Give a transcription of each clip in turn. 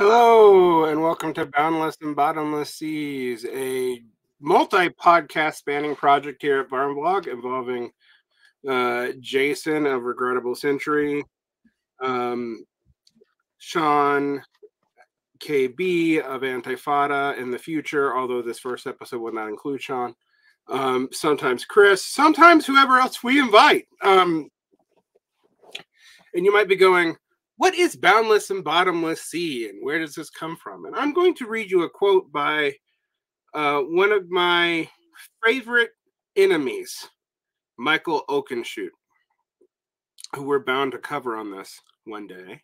Hello, and welcome to Boundless and Bottomless Seas, a multi-podcast spanning project here at Barnblog involving Jason of Regrettable Century, Sean KB of Antifada in the future, although this first episode will not include Sean, sometimes Chris, sometimes whoever else we invite. And you might be going, what is Boundless and Bottomless Sea, and where does this come from? And I'm going to read you a quote by one of my favorite enemies, Michael Oakenshoot, who we're bound to cover on this one day.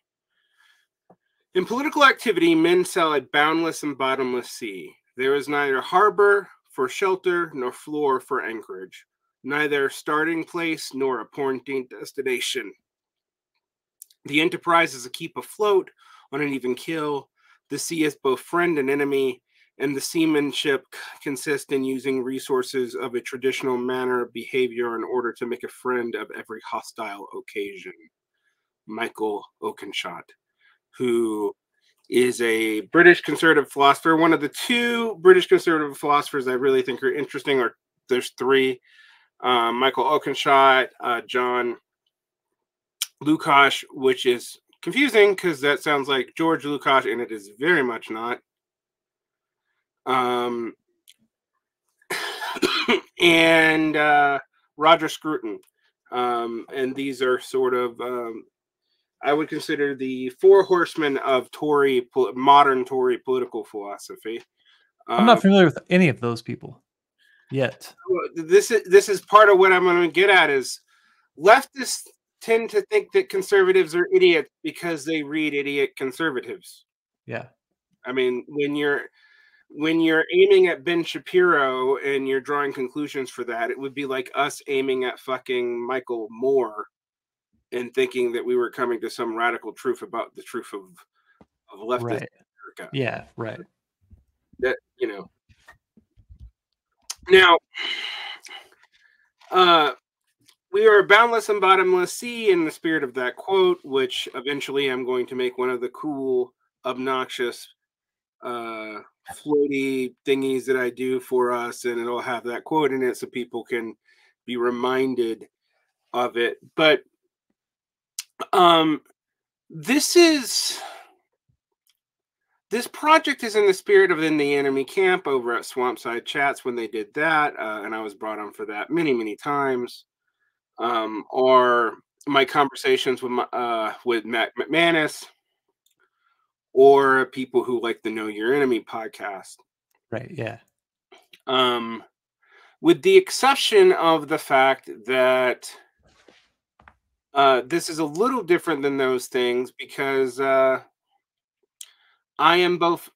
In political activity, men sail a boundless and bottomless sea. There is neither harbor for shelter nor floor for anchorage, neither starting place nor appointing destination. The enterprise is to keep afloat on an even keel. The sea is both friend and enemy, and the seamanship consists in using resources of a traditional manner of behavior in order to make a friend of every hostile occasion. Michael Oakenshoot, who is a British conservative philosopher, one of the two British conservative philosophers I really think are interesting, or there's three. Michael Oakenshoot, John Lukács, which is confusing because that sounds like George Lukács, and it is very much not. And Roger Scruton. And these are sort of, I would consider the four horsemen of modern Tory political philosophy. I'm not familiar with any of those people yet. This is part of what I'm going to get at is leftists tend to think that conservatives are idiots because they read idiot conservatives. Yeah. I mean, when you're aiming at Ben Shapiro and you're drawing conclusions for that, it would be like us aiming at fucking Michael Moore and thinking that we were coming to some radical truth about the truth of leftist America. Yeah, right. That, Now, we are a boundless and bottomless sea in the spirit of that quote, which eventually I'm going to make one of the cool, obnoxious, floaty thingies that I do for us, and it'll have that quote in it so people can be reminded of it. But this project is in the spirit of In the Enemy Camp over at Swampside Chats when they did that, and I was brought on for that many, many times. Or my conversations with Matt McManus, or people who like the Know Your Enemy podcast. Right, yeah. With the exception of the fact that this is a little different than those things because I am both,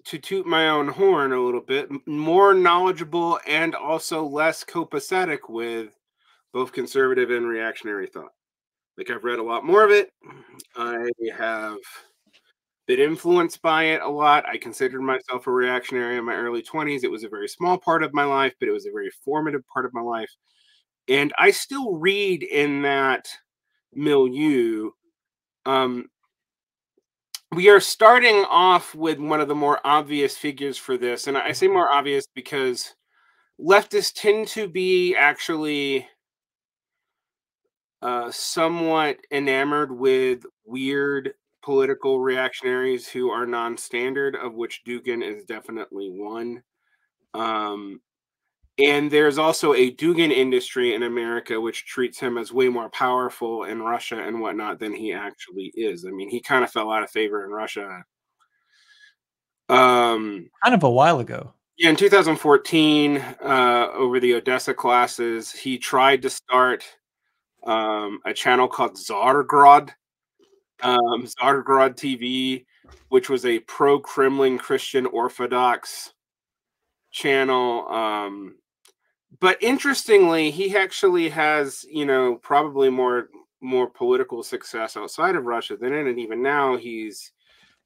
to toot my own horn a little bit, more knowledgeable and also less copacetic with both conservative and reactionary thought. Like, I've read a lot more of it. I have been influenced by it a lot. I considered myself a reactionary in my early 20s. It was a very small part of my life, but it was a very formative part of my life. And I still read in that milieu. We are starting off with one of the more obvious figures for this. And I say more obvious because leftists tend to be actually somewhat enamored with weird political reactionaries who are non-standard, of which Dugin is definitely one. And there's also a Dugin industry in America which treats him as way more powerful in Russia and whatnot than he actually is. I mean, he kind of fell out of favor in Russia. Kind of a while ago. Yeah, in 2014, over the Odessa classes, he tried to start a channel called Tsargrad TV, which was a pro-Kremlin Christian Orthodox channel. But interestingly, he actually has, probably more political success outside of Russia than in it. Even now, he's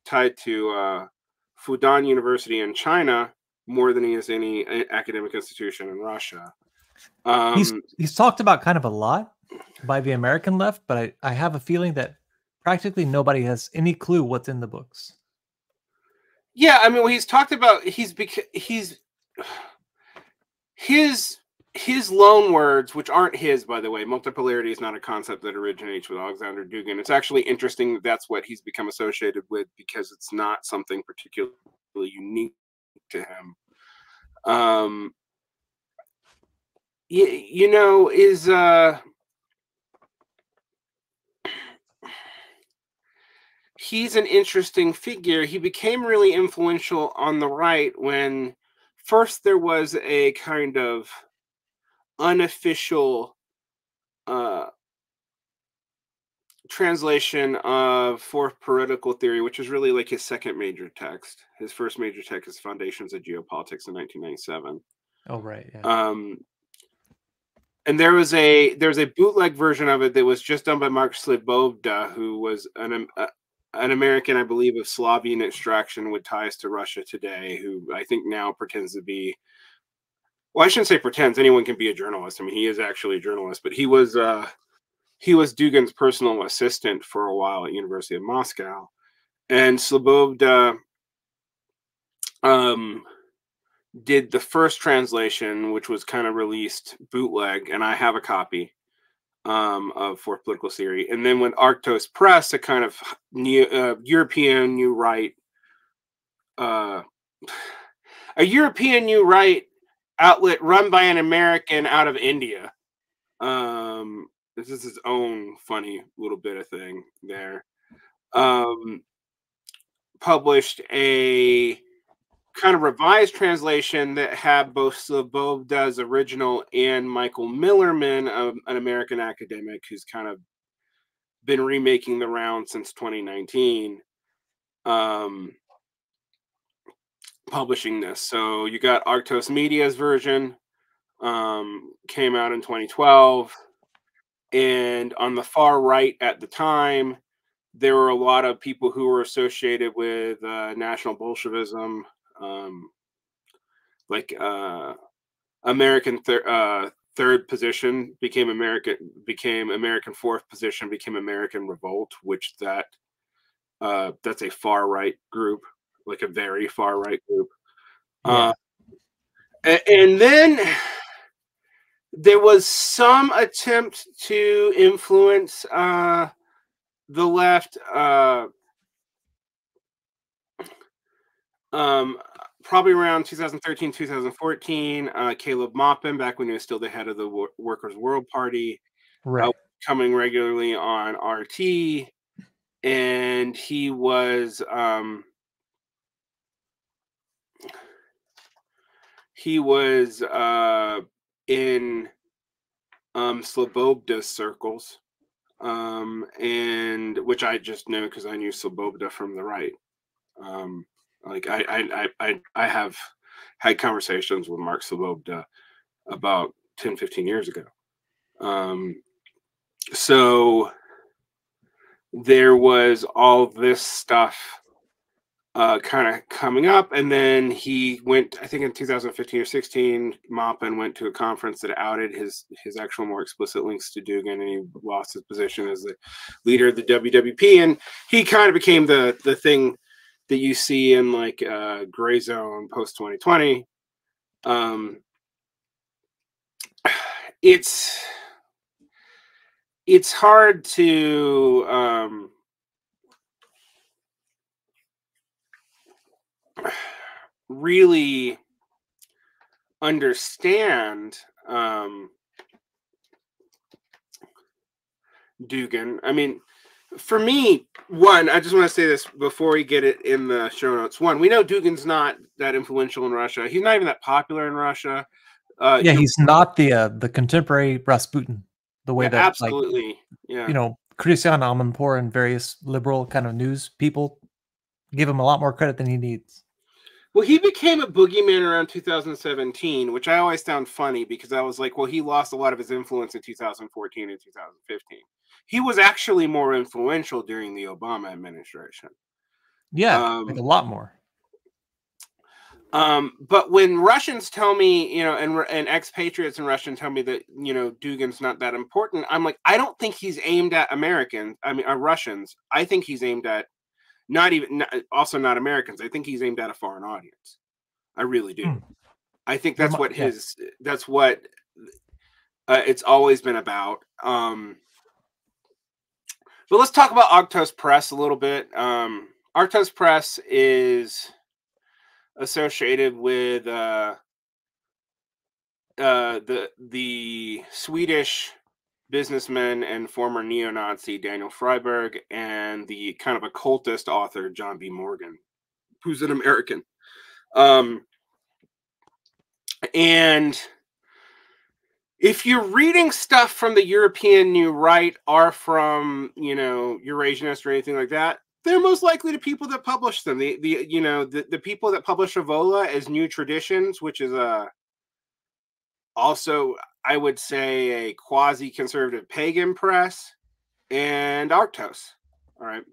tied to Fudan University in China more than he is any academic institution in Russia. He's talked about kind of a lot by the American left, but I have a feeling that practically nobody has any clue what's in the books. Yeah, I mean, well, he's talked about his loan words, which aren't his, by the way. Multipolarity is not a concept that originates with Aleksandr Dugin. It's actually interesting that that's what he's become associated with, because it's not something particularly unique to him. You know, he's an interesting figure. He became really influential on the right when first there was a kind of unofficial translation of Fourth Political Theory, which is really like his second major text. His first major text is Foundations of Geopolitics in 1997. Oh, right. Yeah. And there was a bootleg version of it that was just done by Mark Slobodka, who was an American, I believe, of Slavian extraction with ties to Russia today, who I think now pretends to be, well, I shouldn't say pretends, anyone can be a journalist. I mean, he is actually a journalist, but he was Dugin's personal assistant for a while at University of Moscow. And Slobodka did the first translation, which was kind of released bootleg, and I have a copy of Fourth Political Theory. And then when Arctos Press, a kind of European new right, a European new right outlet run by an American out of India. This is his own funny little bit of thing there. Published a kind of revised translation that had both Slobodka's original and Michael Millerman, an American academic who's kind of been remaking the round since 2019, publishing this. So you got Arctos Media's version, came out in 2012, and on the far right at the time, there were a lot of people who were associated with National Bolshevism, like American third position became American fourth position, became American Revolt, which that's a far right group, like a very far right group. Yeah. And then there was some attempt to influence the left. Probably around 2013, 2014, Caleb Maupin, back when he was still the head of the Workers' World Party, Right. coming regularly on RT, and he was in Slobodka's circles, and which I just know because I knew Slobodka from the right. Like I have had conversations with Mark Slobodka about 10, 15 years ago. So there was all this stuff kind of coming up, and then he went, I think in 2015 or 16, Maupin went to a conference that outed his actual more explicit links to Dugin, and he lost his position as the leader of the WWP, and he kind of became the thing that you see in like Gray Zone post 2020. It's hard to really understand Dugin. I mean, for me, one, I just want to say this before we get it in the show notes. One, we know Dugin's not that influential in Russia. He's not even that popular in Russia. Yeah, he's not the contemporary Rasputin, the way that absolutely, like, yeah, you know, Christian Amanpour and various liberal kind of news people give him a lot more credit than he needs. Well, he became a boogeyman around 2017, which I always found funny because I was like, well, he lost a lot of his influence in 2014 and 2015. He was actually more influential during the Obama administration. Yeah, like a lot more. But when Russians tell me, you know, and expatriates and Russians tell me that, you know, Dugin's not that important, I'm like, I don't think he's aimed at Americans. I mean, Russians. I think he's aimed at also not Americans. I think he's aimed at a foreign audience. I really do. I think that's what it's always been about. But let's talk about Arctos Press a little bit. Arctos Press is associated with the Swedish businessman and former neo-Nazi Daniel Freiberg and the kind of occultist author John B. Morgan, who's an American. And if you're reading stuff from the European New Right or from, Eurasianist or anything like that, they're most likely the people that publish them. The people that publish Evola as New Traditions, which is also, I would say, a quasi-conservative pagan press, and Arctos. All right.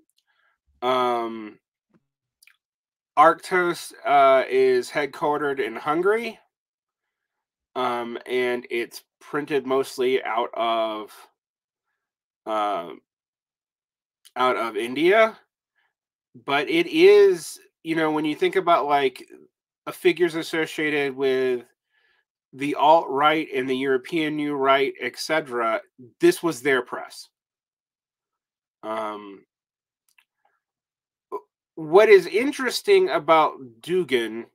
Arctos is headquartered in Hungary, and it's printed mostly out of India. But it is, when you think about like figures associated with the alt-right and the European New Right, etc., this was their press. What is interesting about Dugin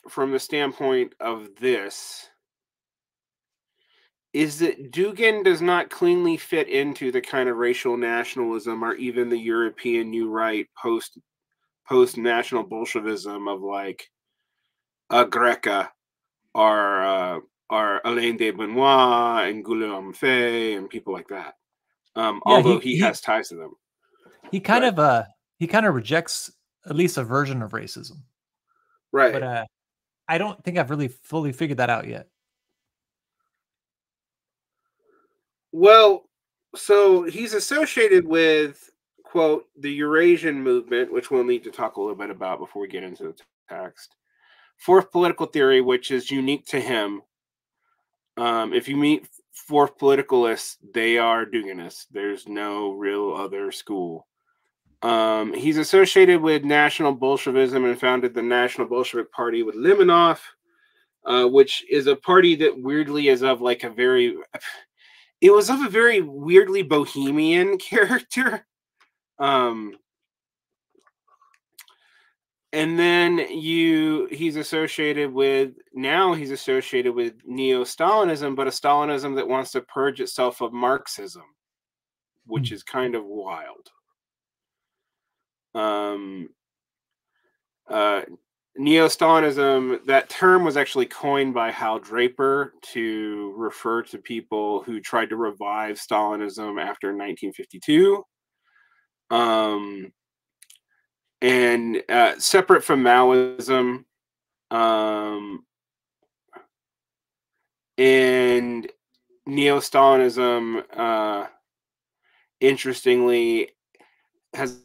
from the standpoint of this is that Dugin does not cleanly fit into the kind of racial nationalism or even the European New Right post-national Bolshevism of like Greca or Alain de Benoit and Guillaume Fay and people like that. Although he has ties to them. He kind of rejects at least a version of racism. Right. But I don't think I've really fully figured that out yet. Well, so he's associated with, quote, the Eurasian movement, which we'll need to talk a little bit about before we get into the text. Fourth political theory, which is unique to him. If you meet fourth politicalists, they are Duginists. There's no real other school. He's associated with National Bolshevism and founded the National Bolshevik Party with Limonov, which is a party that weirdly is of like a very weirdly bohemian character. And then he's associated with neo-Stalinism, but a Stalinism that wants to purge itself of Marxism, which is kind of wild. Neo-Stalinism, that term was actually coined by Hal Draper to refer to people who tried to revive Stalinism after 1952. And separate from Maoism, and Neo-Stalinism, interestingly, has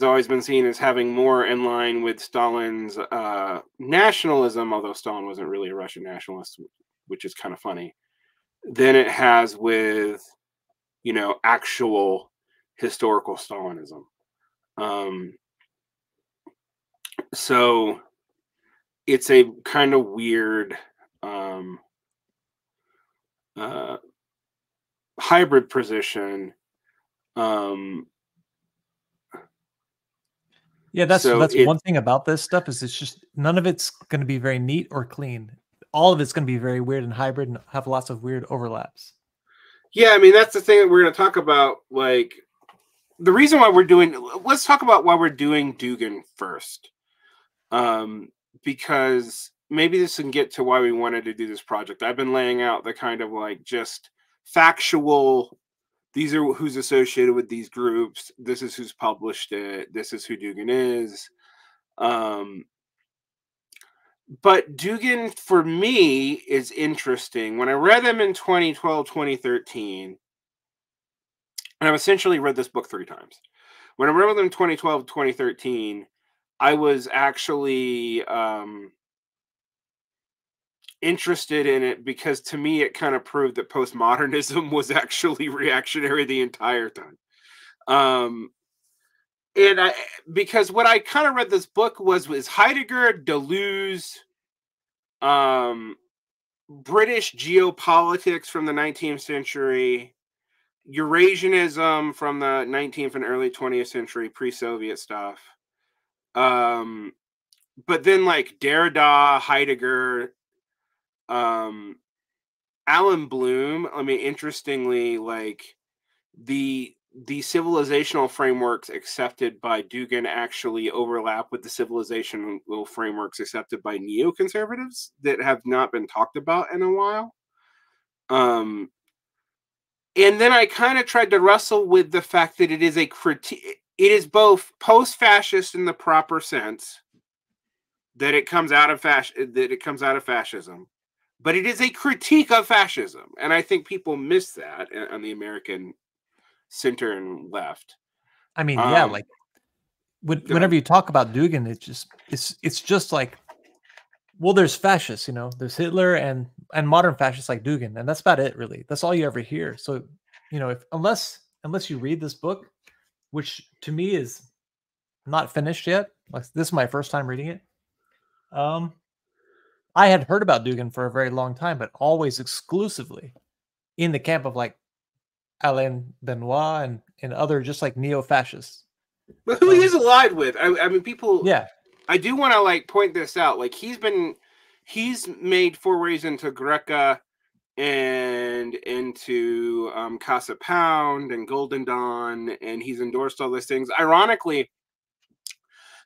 always been seen as having more in line with Stalin's nationalism, although Stalin wasn't really a Russian nationalist, which is kind of funny, than it has with, actual historical Stalinism. So it's a kind of weird hybrid position. Yeah, that's one thing about this stuff is it's just none of it's going to be very neat or clean. All of it's going to be very weird and hybrid and have lots of weird overlaps. Yeah, I mean, that's the thing that we're going to talk about. Like, the reason why let's talk about why we're doing Dugin first. Because maybe this can get to why we wanted to do this project. I've been laying out the kind of like just factual, these are who's associated with these groups. This is who's published it. This is who Dugin is. But Dugin, for me, is interesting. When I read them in 2012, 2013, and I've essentially read this book 3 times. When I read them in 2012, 2013, I was actually interested in it because to me it kind of proved that postmodernism was actually reactionary the entire time. And because what I kind of read this book was Heidegger, Deleuze, British geopolitics from the 19th century, Eurasianism from the 19th and early 20th century, pre-Soviet stuff. But then like Derrida, Heidegger, Alan Bloom. I mean, interestingly, like the civilizational frameworks accepted by Dugin actually overlap with the civilizational frameworks accepted by neoconservatives that have not been talked about in a while. And then I kind of tried to wrestle with the fact that it is a critique. It is both post-fascist in the proper sense, that it comes out of fascism, but it is a critique of fascism, and I think people miss that on the American center and left. I mean, yeah, like whenever you talk about Dugin, it's just like, well, there's fascists, you know, there's Hitler and modern fascists like Dugin, and that's about it, really. That's all you ever hear. So, you know, unless you read this book, which to me is not finished yet, like this is my first time reading it. I had heard about Dugin for a very long time, but always exclusively in the camp of like Alain Benoit and other just like neo-fascists. But who he is allied with? I mean, people. Yeah. I do want to like point this out. Like he's made forays into Greca and into Casa Pound and Golden Dawn, and he's endorsed all those things. Ironically,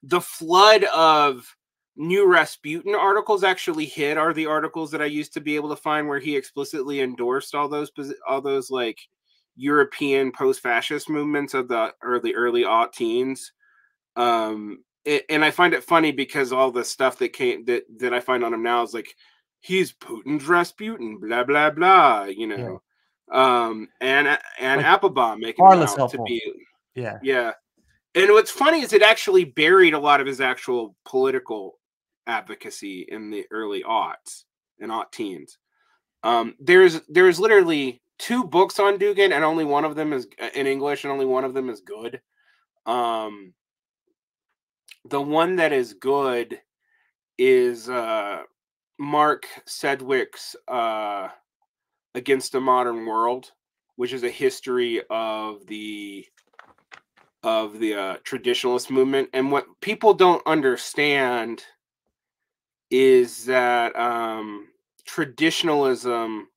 the flood of New Rasputin articles actually are the articles that I used to be able to find where he explicitly endorsed all those like European post-fascist movements of the early aught teens. And I find it funny because all the stuff that I find on him now is like, he's Putin's Rasputin, blah blah blah, you know. Yeah. And like, Applebaum making him out helpful. To be yeah. And what's funny is it actually buried a lot of his actual political advocacy in the early aughts and aught teens. There's literally 2 books on Dugin, and only one of them is in English, and only one of them is good. The one that is good is Mark Sedgwick's Against a Modern World, which is a history of the traditionalist movement. And what people don't understand is that traditionalism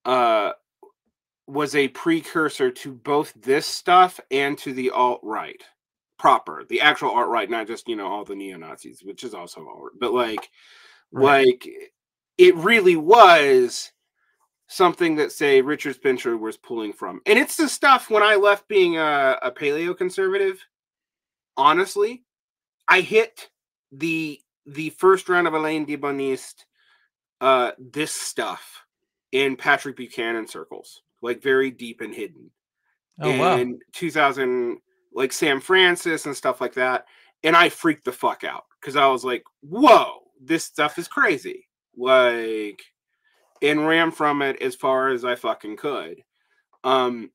was a precursor to both this stuff and to the alt-right proper, the actual alt-right, not just, you know, all the neo-Nazis, which is also alt, but like it really was something that, say, Richard Spencer was pulling from. And it's the stuff when I left being a paleoconservative, honestly, I hit the first round of Alain de Boniste, this stuff in Patrick Buchanan circles, like very deep and hidden. Oh, and wow. 2000, like Sam Francis and stuff like that. And I freaked the fuck out because I was like, whoa, this stuff is crazy. Like, and ran from it as far as I fucking could. I'd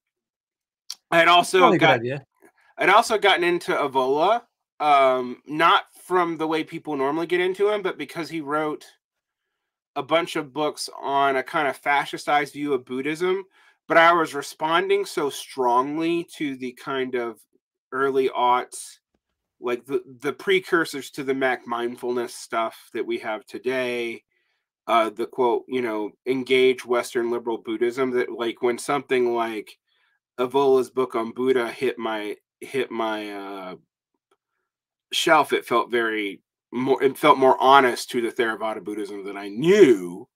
also gotten into Evola, not from the way people normally get into him, but because he wrote a bunch of books on a kind of fascistized view of Buddhism. But I was responding so strongly to the kind of early aughts, like the precursors to the Mac mindfulness stuff that we have today. The quote, you know, engage Western liberal Buddhism, that like when something like Evola's book on Buddha hit my shelf, it felt more honest to the Theravada Buddhism that I knew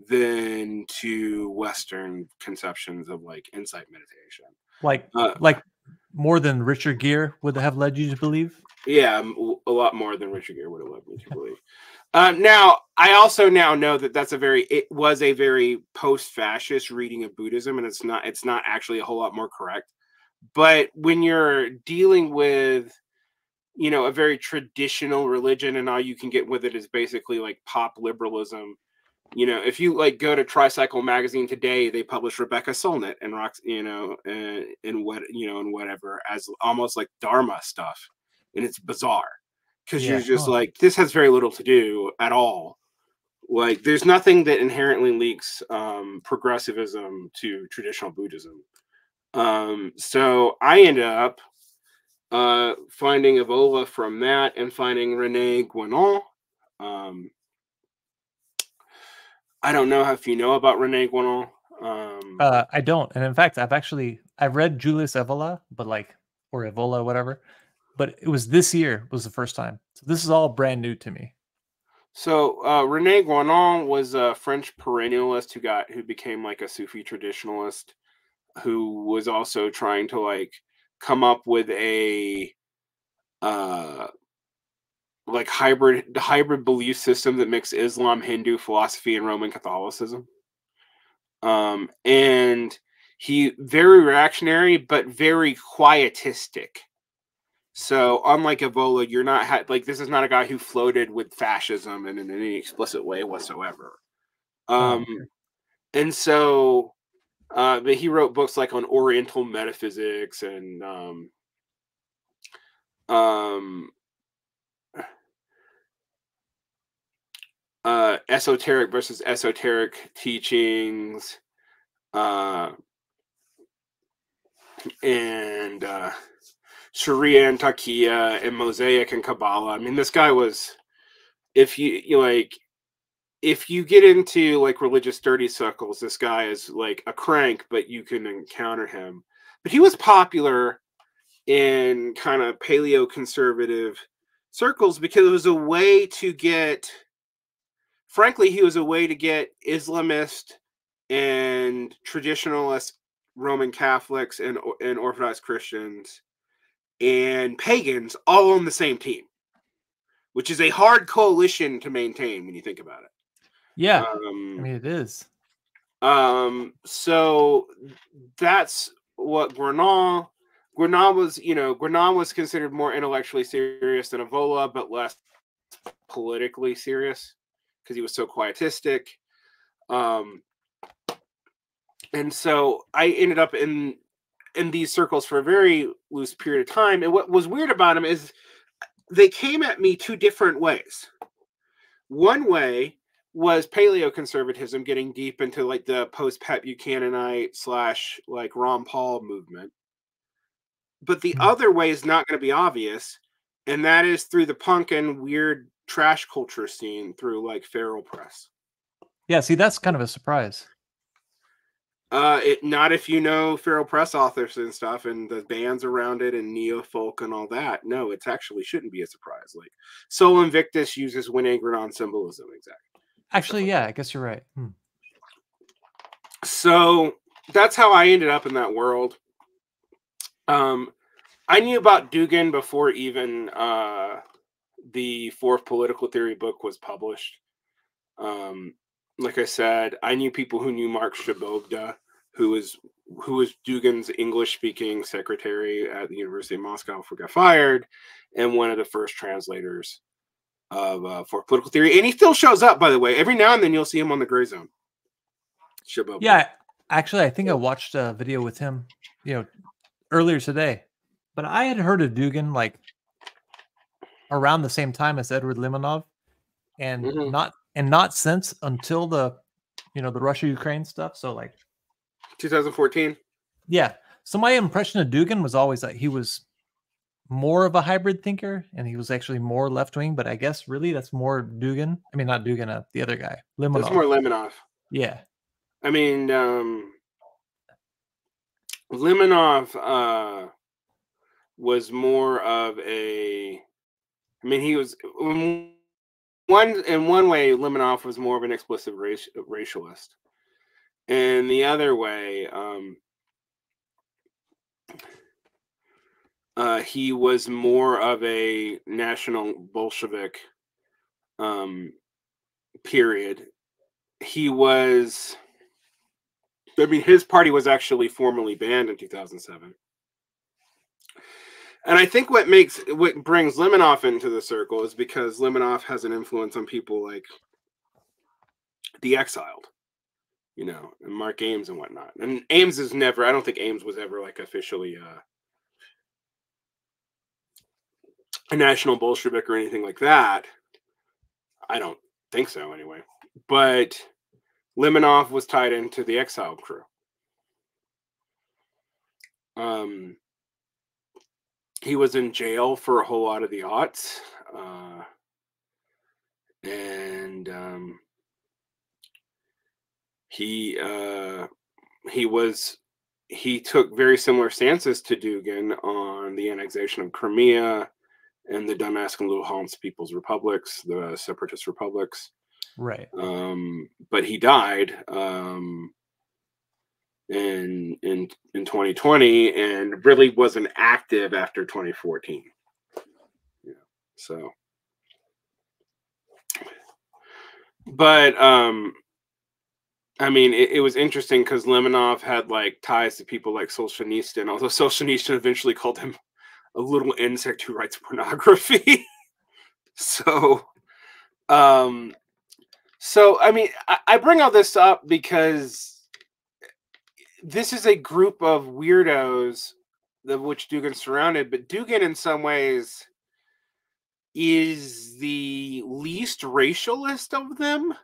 than to Western conceptions of like insight meditation. Like more than Richard Gere would have led you to believe? Yeah, a lot more than Richard Gere would have led me to believe. Now, I also now know that it was a very post-fascist reading of Buddhism, and it's not actually a whole lot more correct. But when you're dealing with, you know, a very traditional religion, and all you can get with it is basically like pop liberalism, You know, if you like go to Tricycle magazine today, they publish Rebecca Solnit and rocks, you know, and what, you know, and whatever as almost like Dharma stuff, and it's bizarre because you're Yeah. just like, this has very little to do at all. Like, there's nothing that inherently links progressivism to traditional Buddhism. So I ended up finding Evola from that and finding Rene Guénon. I don't know if you know about Rene Guénon. I don't, and in fact, I've read Julius Evola, but like, or Evola, whatever. But it was this year was the first time. So this is all brand new to me. So Rene Guénon was a French perennialist who became like a Sufi traditionalist, who was also trying to like come up with a like hybrid belief system that mixed Islam, Hindu philosophy, and Roman Catholicism. And he very reactionary, but very quietistic. So unlike Evola, you're not like, this is not a guy who floated with fascism in any explicit way whatsoever. Okay. And so, but he wrote books like on Oriental metaphysics and esoteric versus esoteric teachings, and Sharia and Taqiyya and Mosaic and Kabbalah. I mean, this guy was, if you like, if you get into like religious dirty circles, this guy is like a crank, but you can encounter him. But he was popular in kind of paleo conservative circles because it was a way to get, frankly, he was a way to get Islamist and traditionalist Roman Catholics and Orthodox Christians and pagans all on the same team, which is a hard coalition to maintain when you think about it. Yeah, I mean, it is. So that's what Guénon was considered more intellectually serious than Evola, but less politically serious because he was so quietistic. And so I ended up in these circles for a very loose period of time. And what was weird about them is they came at me two different ways. One way was paleoconservatism, getting deep into like the post-Pat Buchananite / like Ron Paul movement. But the other way is not going to be obvious, and that is through the punk and weird trash culture scene through like Feral Press. Yeah, see, that's kind of a surprise. Not if you know Feral Press authors and stuff and the bands around it and neo folk and all that. No, it actually shouldn't be a surprise. Like Sol Invictus uses Winagradon symbolism exactly. Actually, yeah, I guess you're right. So that's how I ended up in that world. I knew about Dugin before even the fourth political theory book was published. Like I said, I knew people who knew Mark Shabogda, who was Dugin's English-speaking secretary at the University of Moscow before he got fired, and one of the first translators of for political theory. And he still shows up, by the way. Every now and then you'll see him on the Gray Zone. Shabogda. Yeah, actually, I think I watched a video with him, earlier today. But I had heard of Dugin like around the same time as Edward Limonov, and not since until the the Russia-Ukraine stuff. So like 2014. Yeah. So my impression of Dugin was always that he was more of a hybrid thinker and he was actually more left-wing, but I guess really that's more Dugin. I mean, not Dugin, the other guy, Limonov. That's more Limonov. Yeah. I mean, Limonov was more of a, I mean, he was in one way, Limonov was more of an explicit racialist. And the other way, he was more of a national Bolshevik, period. He was, I mean, his party was actually formally banned in 2007. And I think what brings Limonov into the circle is because Limonov has an influence on people like the exiled, you know, and Mark Ames and whatnot. And Ames is never, I don't think Ames was ever like officially a national Bolshevik or anything like that. I don't think so anyway. But Limonov was tied into the exiled crew. He was in jail for a whole lot of the aughts. And he took very similar stances to Dugin on the annexation of Crimea and the Donetsk and Luhansk People's Republics, the separatist republics. Right. But he died in 2020 and really wasn't active after 2014. Yeah. So, but I mean, it was interesting because Limonov had like ties to people like Solzhenitsyn, although Solzhenitsyn eventually called him a little insect who writes pornography. So I mean, I bring all this up because this is a group of weirdos of which Dugin's surrounded, but Dugin in some ways is the least racialist of them.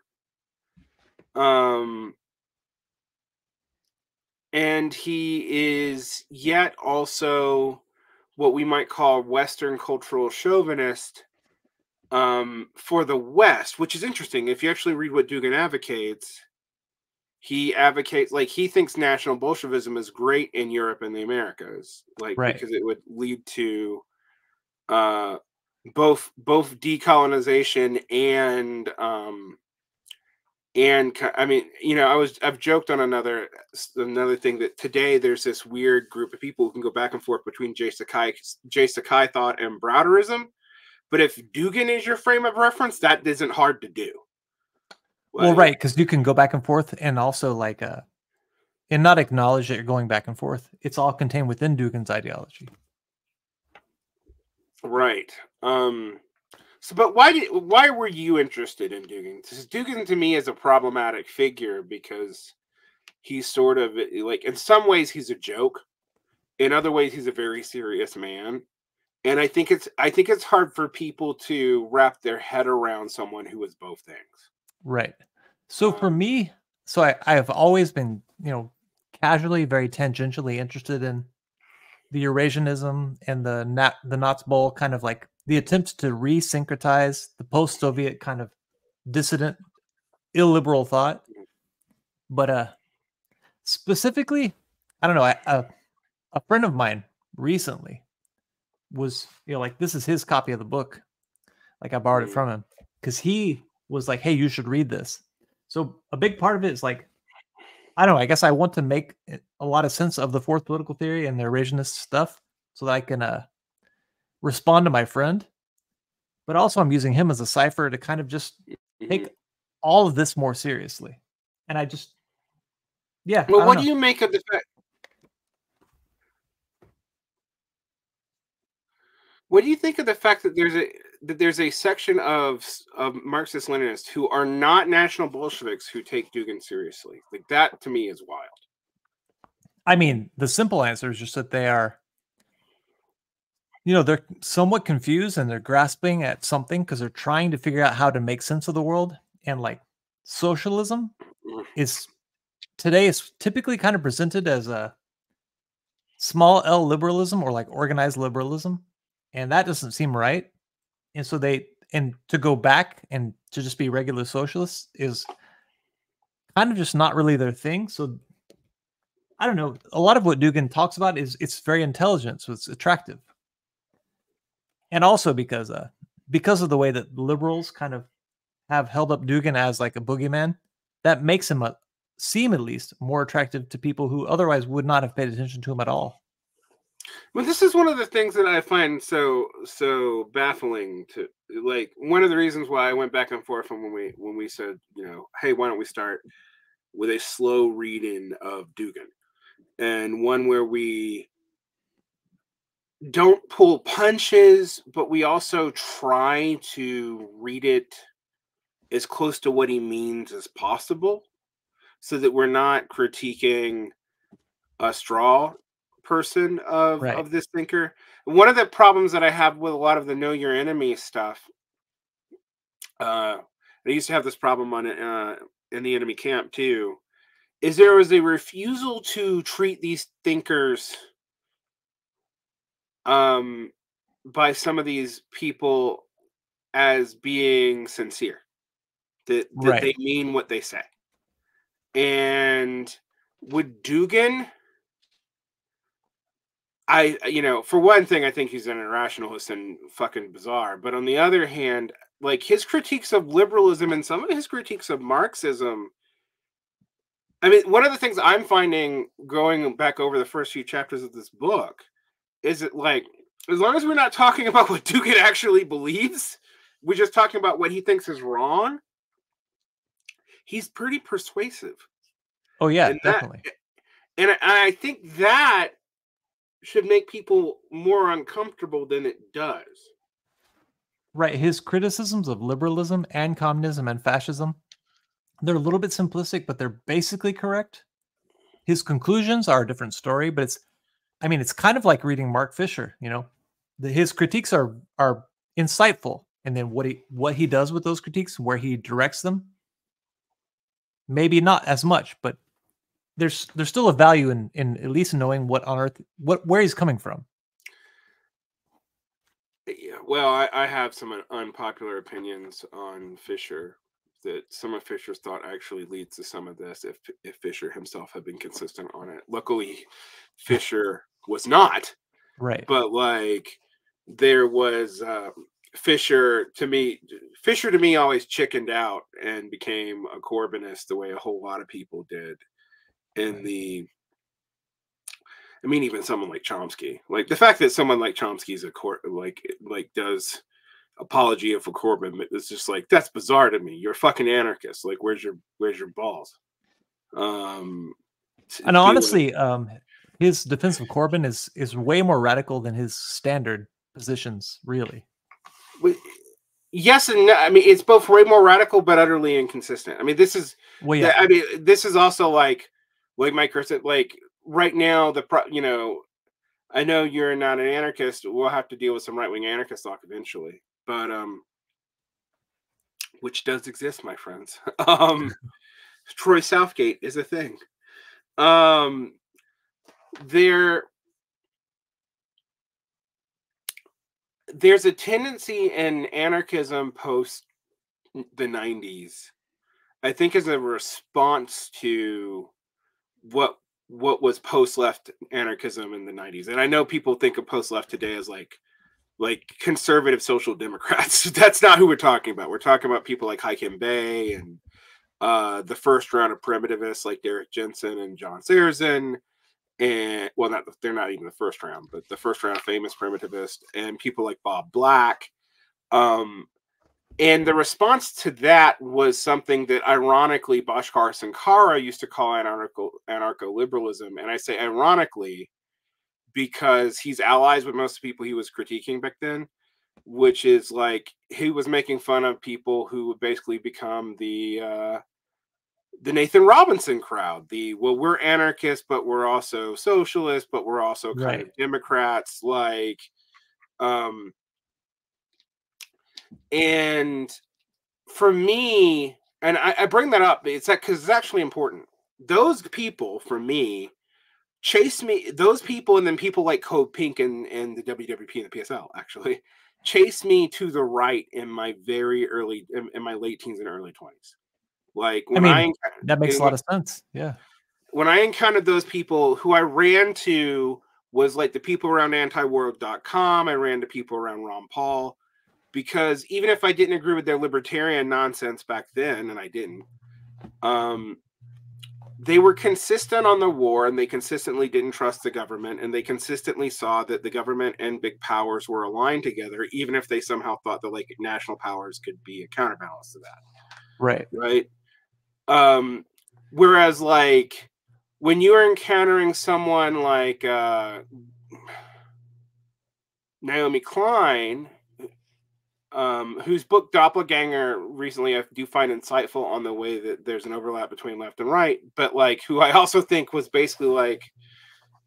And he is yet also what we might call Western cultural chauvinist for the West, which is interesting. If you actually read what Dugin advocates, he thinks National Bolshevism is great in Europe and the Americas, like right. because it would lead to both decolonization and I mean, you know, I've joked on another thing that today there's this weird group of people who can go back and forth between J. Sakai thought and Browderism. But if Dugin is your frame of reference, that isn't hard to do. Well, right, because you can go back and forth and also like and not acknowledge that you're going back and forth. It's all contained within Dugin's ideology. Right. So, but why were you interested in Dugin? Because Dugin to me is a problematic figure because he's sort of like, in some ways he's a joke, in other ways he's a very serious man, and I think it's hard for people to wrap their head around someone who is both things. Right. So for me, I have always been, you know, casually, very tangentially interested in the Eurasianism and the Nazi kind of like the attempt to re-syncretize the post-Soviet kind of dissident, illiberal thought. But specifically, I don't know, a friend of mine recently was, you know, like, this is his copy of the book. Like, I borrowed it from him because he was like, hey, you should read this. So a big part of it is like, I don't know, I guess I want to make a lot of sense of the fourth political theory and the Eurasianist stuff so that I can respond to my friend. But also I'm using him as a cipher to kind of just take all of this more seriously. And I just, yeah. Well, what do you make of the fact? What do you think of the fact that there's a section of Marxist-Leninists who are not National Bolsheviks who take Dugin seriously? Like, that to me is wild. I mean, the simple answer is just that they are, you know, they're somewhat confused and they're grasping at something because they're trying to figure out how to make sense of the world. And like, socialism is today is typically kind of presented as a small L liberalism or like organized liberalism. And that doesn't seem right. And so to go back and to just be regular socialists is kind of just not really their thing. So I don't know. A lot of what Dugin talks about it's very intelligent, so it's attractive. And also because of the way that liberals kind of have held up Dugin as like a boogeyman, that makes him seem at least more attractive to people who otherwise would not have paid attention to him at all. Well, this is one of the things that I find so baffling. To like, one of the reasons why I went back and forth when we said, you know, hey, why don't we start with a slow reading of Dugin, and one where we don't pull punches, but we also try to read it as close to what he means as possible, so that we're not critiquing a straw person Right. of this thinker. One of the problems that I have with a lot of the know your enemy stuff, I used to have this problem on in the enemy camp too, is there was a refusal to treat these thinkers by some of these people as being sincere, that they Right. mean what they say. And with Dugin, for one thing, I think he's an irrationalist and fucking bizarre. But on the other hand, like his critiques of liberalism and some of his critiques of Marxism, I mean, one of the things I'm finding going back over the first few chapters of this book is that, like, as long as we're not talking about what Dugin actually believes, we're just talking about what he thinks is wrong, he's pretty persuasive. Oh yeah, And definitely. I think that should make people more uncomfortable than it does. Right. His criticisms of liberalism and communism and fascism, they're a little bit simplistic, but they're basically correct. His conclusions are a different story, but it's kind of like reading Mark Fisher, his critiques are insightful. And then what he does with those critiques, where he directs them, maybe not as much, but there's still a value in at least knowing what on earth, where he's coming from. Yeah, well, I have some unpopular opinions on Fisher that some of Fisher's thought actually leads to some of this if Fisher himself had been consistent on it. Luckily, Fisher was not, Right. but like there was Fisher to me always chickened out and became a Corbynist the way a whole lot of people did in Right. the I mean, even someone like Chomsky, like the fact that someone like Chomsky is does apology for Corbyn, it's just like, that's bizarre to me. You're a fucking anarchist. Like, where's your balls? And honestly, his defense of Corbyn is way more radical than his standard positions, really. Yes and no. I mean, it's both way more radical but utterly inconsistent. I mean, this is this is also like Mike said, like right now I know you're not an anarchist. We'll have to deal with some right-wing anarchist talk eventually, but which does exist, my friends. Troy Southgate is a thing. There's a tendency in anarchism post the 90s, I think, as a response to what was post-left anarchism in the 90s. And I know people think of post-left today as like conservative social democrats. That's not who we're talking about. We're talking about people like Hakim Bey and the first round of primitivists like Derek Jensen and John Searson. And well, they're not even the first round, but the first round of famous primitivists and people like Bob Black. And the response to that was something that ironically Bhaskar Sankara used to call anarcho-liberalism. And I say ironically because he's allies with most people he was critiquing back then, which is like he was making fun of people who would basically become the Nathan Robinson crowd. We're anarchists, but we're also socialists, but we're also kind of Democrats. Like, and for me, and I bring that up, it's that because it's actually important. Those people, for me, chase me. Those people, and then people like Code Pink and the WWP and the PSL actually chase me to the right in my in my late teens and early 20s. Like when that makes a lot of sense. Yeah. When I encountered those people, who I ran to was like the people around antiworld.com. I ran to people around Ron Paul, because even if I didn't agree with their libertarian nonsense back then, and I didn't, they were consistent on the war, and they consistently didn't trust the government, and they consistently saw that the government and big powers were aligned together, even if they somehow thought that like national powers could be a counterbalance to that. Right. Whereas like when you are encountering someone like Naomi Klein, whose book Doppelganger recently I do find insightful on the way that there's an overlap between left and right, but like who I also think was basically like,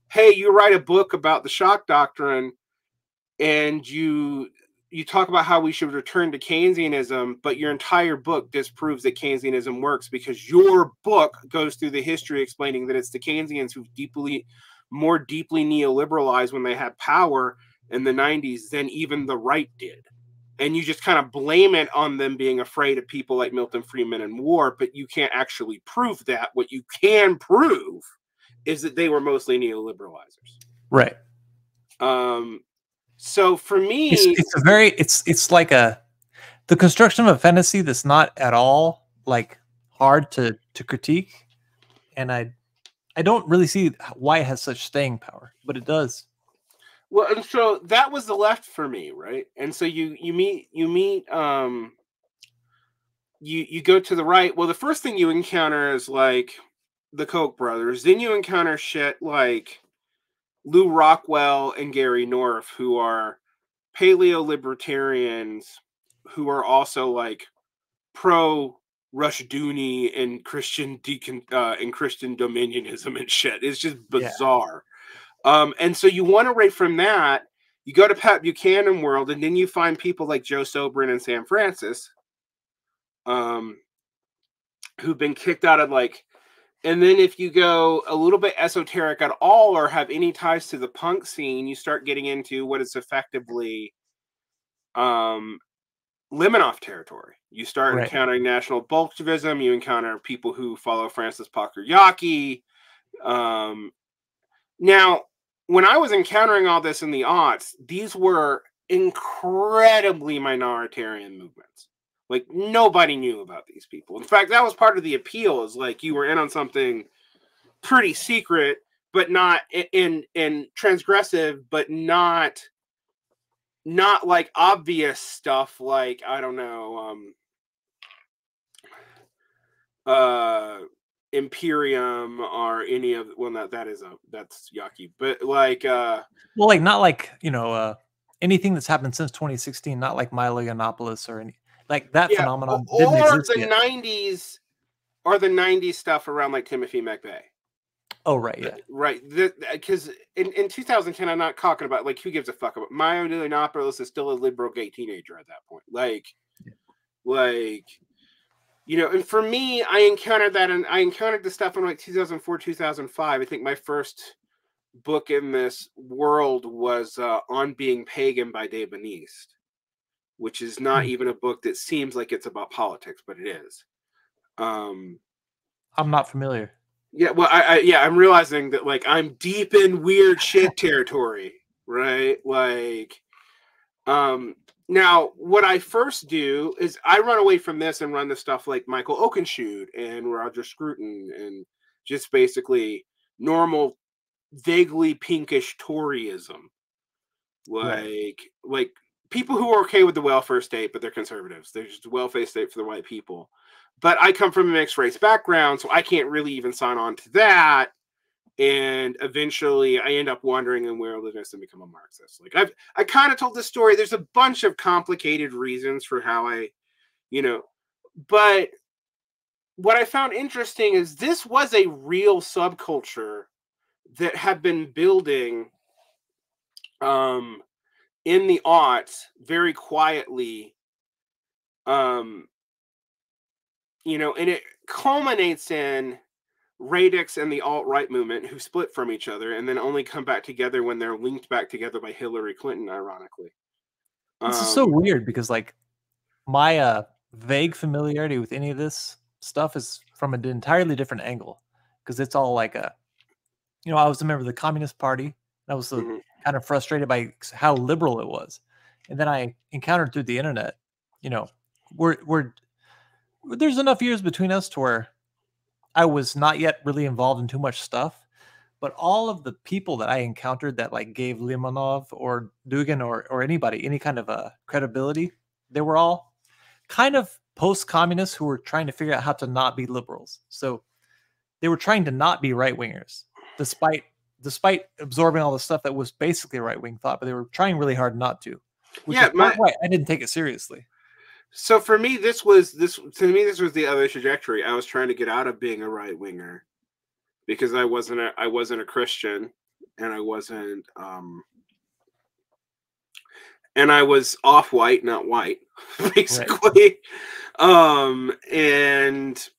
hey, you write a book about the shock doctrine and you talk about how we should return to Keynesianism, but your entire book disproves that Keynesianism works because your book goes through the history explaining that it's the Keynesians who more deeply neoliberalized when they had power in the 90s than even the right did. And you just kind of blame it on them being afraid of people like Milton Friedman and war, but you can't actually prove that. What you can prove is that they were mostly neoliberalizers. Right. So for me, it's like the construction of a fantasy that's not at all like hard to critique, and I don't really see why it has such staying power, but it does. Well, and so that was the left for me, right? And so you go to the right. Well, the first thing you encounter is like the Koch brothers. Then you encounter shit like Lou Rockwell and Gary North, who are paleo-libertarians who are also like pro Rushdoony and Christian and Christian dominionism and shit. It's just bizarre. Yeah. And so you want to write from that. You go to Pat Buchanan world, and then you find people like Joe Sobran and Sam Francis, who've been kicked out of like. And then if you go a little bit esoteric at all or have any ties to the punk scene, you start getting into what is effectively Limanoff territory. You start encountering national Bolshevism. You encounter people who follow Francis Patriarchy. Now, when I was encountering all this in the aughts, these were incredibly minoritarian movements. Like nobody knew about these people. In fact, that was part of the appeal. Is like you were in on something pretty secret, but not in transgressive, but not like obvious stuff. Like I don't know, Imperium or any of that's yucky. But like, well, like not like anything that's happened since 2016. Not like Milo Yiannopoulos or any. Like that phenomenon didn't exist yet. Or the 90s stuff around like Timothy McVeigh. Oh, right, yeah. Right. Because in 2010, I'm not talking about, like, who gives a fuck about Milo Yiannopoulos is still a liberal gay teenager at that point. Like, and for me, I encountered that, and I encountered the stuff in like 2004, 2005. I think my first book in this world was On Being Pagan by David East, which is not even a book that seems like it's about politics, but it is. I'm not familiar. Yeah, well, I'm realizing that like I'm deep in weird shit territory, right? Like, now what I first do is I run away from this and run the stuff like Michael Oakenshoot and Roger Scruton and just basically normal, vaguely pinkish Toryism, like people who are okay with the welfare state, but they're conservatives. They're just a welfare state for the white people. But I come from a mixed race background, so I can't really even sign on to that. And eventually I end up wandering in worldliness and become a Marxist. Like I kind of told this story. There's a bunch of complicated reasons for how but what I found interesting is this was a real subculture that had been building in the aughts very quietly, and it culminates in Radix and the alt-right movement, who split from each other and then only come back together when they're linked back together by Hillary Clinton, ironically. This is so weird because like my vague familiarity with any of this stuff is from an entirely different angle, because it's all like I was a member of the Communist Party. I was kind of frustrated by how liberal it was. And then I encountered through the internet, there's enough years between us to where I was not yet really involved in too much stuff, but all of the people that I encountered that like gave Limonov or Dugin or anybody any kind of credibility, they were all kind of post-communists who were trying to figure out how to not be liberals. So they were trying to not be right-wingers, despite absorbing all the stuff that was basically right-wing thought, but they were trying really hard not to. which is part why I didn't take it seriously. So for me, this was the other trajectory. I was trying to get out of being a right winger because I wasn't a Christian, and I wasn't and I was off white, not white, basically. Right. And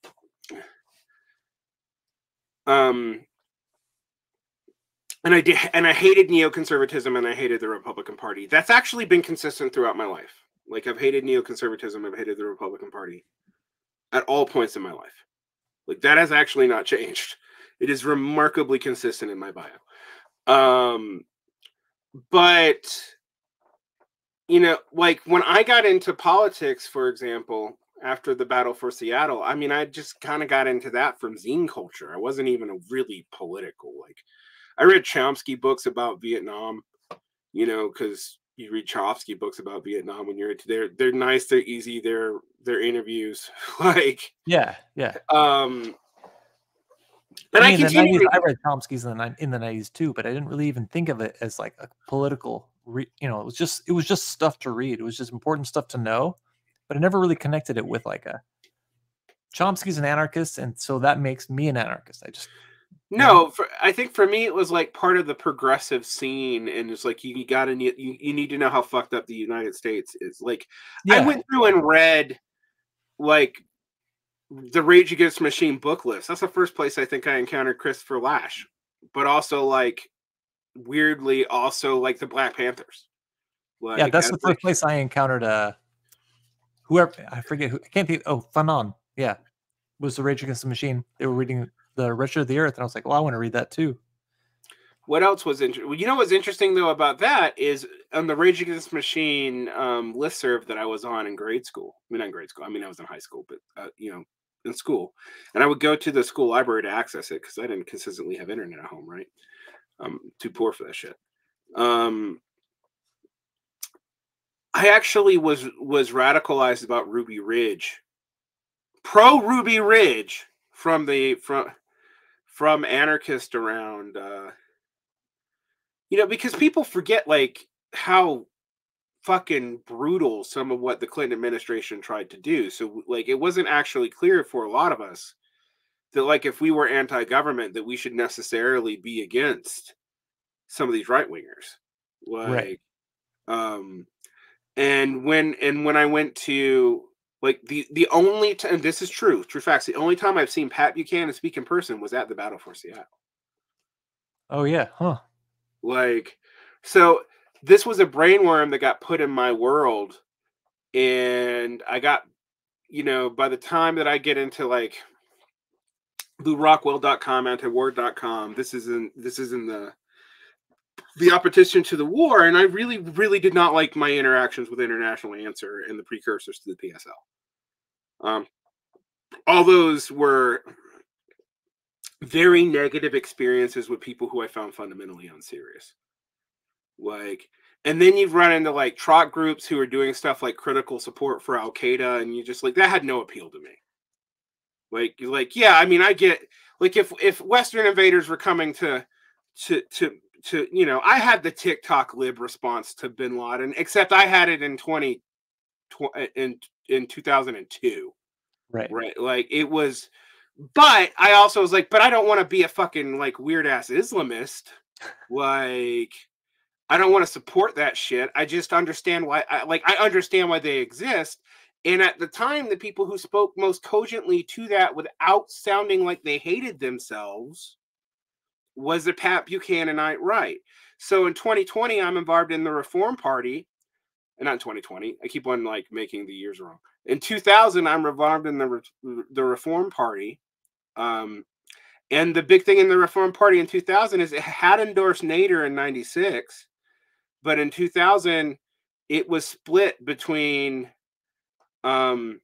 I hated neoconservatism, and I hated the Republican Party. That's actually been consistent throughout my life. Like, I've hated neoconservatism, I've hated the Republican Party at all points in my life. Like, that has actually not changed. It is remarkably consistent in my bio. But you know, like when I got into politics, for example, after the battle for Seattle, I mean, I just kind of got into that from zine culture. I wasn't even a really political. Like, I read Chomsky books about Vietnam, you know, because you read Chomsky books about Vietnam when you're they're nice, they're easy, they're interviews. Like, yeah. And I mean, in the 90s, I read Chomsky's in the 90s too, but I didn't really even think of it as like a political, you know, it was just stuff to read. It was just important stuff to know, but I never really connected it with like a Chomsky's an anarchist, and so that makes me an anarchist. I just I think for me it was like part of the progressive scene, and it's like you need to know how fucked up the United States is. Like, I went through and read like the Rage Against the Machine book list. That's the first place I think I encountered Christopher Lasch, but also like weirdly also like the Black Panthers. Like, that's the first place I encountered whoever, I forget who, I can't think. Oh, Fanon, was the Rage Against the Machine. They were reading the Wretched of the Earth, and I was like, well, I want to read that too. What else was interesting? Well, you know what's interesting though about that is on the Rage Against the Machine listserv that I was on in grade school. I mean, not in grade school. I mean, I was in high school, but you know, in school, and I would go to the school library to access it because I didn't consistently have internet at home. Right, I'm too poor for that shit. I actually was radicalized about Ruby Ridge, pro Ruby Ridge from anarchist around. You know, because people forget like how fucking brutal some of what the Clinton administration tried to do. So like, it wasn't actually clear for a lot of us that like if we were anti-government that we should necessarily be against some of these right wingers. Like, and when I went to like the only time, this is true facts, the only time I've seen Pat Buchanan speak in person was at the Battle for Seattle. Oh yeah, huh? Like, so this was a brainworm that got put in my world, and I got, you know, by the time that I get into like BlueRockwell.com, antiwar.com, this is in the opposition to the war, and I really did not like my interactions with International Answer and the precursors to the PSL. All those were very negative experiences with people who I found fundamentally unserious. Like, and then you've run into like trot groups who are doing stuff like critical support for Al Qaeda, and you just like, that had no appeal to me. Like, yeah, I mean, I get like if Western invaders were coming to you know, I had the TikTok lib response to Bin Laden, except I had it in 2002. Right. Like, it was, but I also was like, but I don't want to be a fucking like weird ass Islamist. Like, I don't want to support that shit. I just understand why I understand why they exist. And at the time, the people who spoke most cogently to that without sounding like they hated themselves was the Pat Buchananite right. So in 2020, I'm involved in the Reform Party. And not in 2020. I keep on like making the years wrong. In 2000, I'm involved in the Reform Party. And the big thing in the Reform Party in 2000 is it had endorsed Nader in 96. But in 2000, it was split between Pat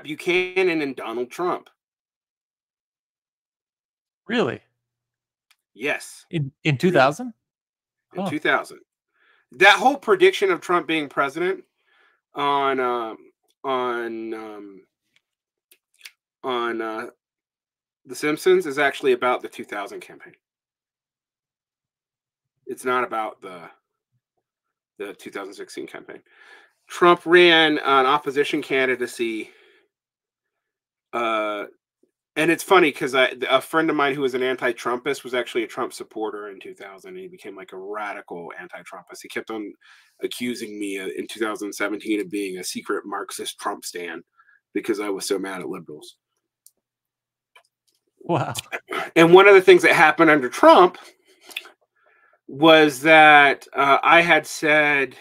Buchanan and Donald Trump. Really? Yes. In 2000? In 2000. That whole prediction of Trump being president on The Simpsons is actually about the 2000 campaign. It's not about the the 2016 campaign. Trump ran an opposition candidacy. And it's funny because a friend of mine who was an anti-Trumpist was actually a Trump supporter in 2000. And he became like a radical anti-Trumpist. He kept on accusing me in 2017 of being a secret Marxist Trump stan because I was so mad at liberals. Wow. And one of the things that happened under Trump was that I had said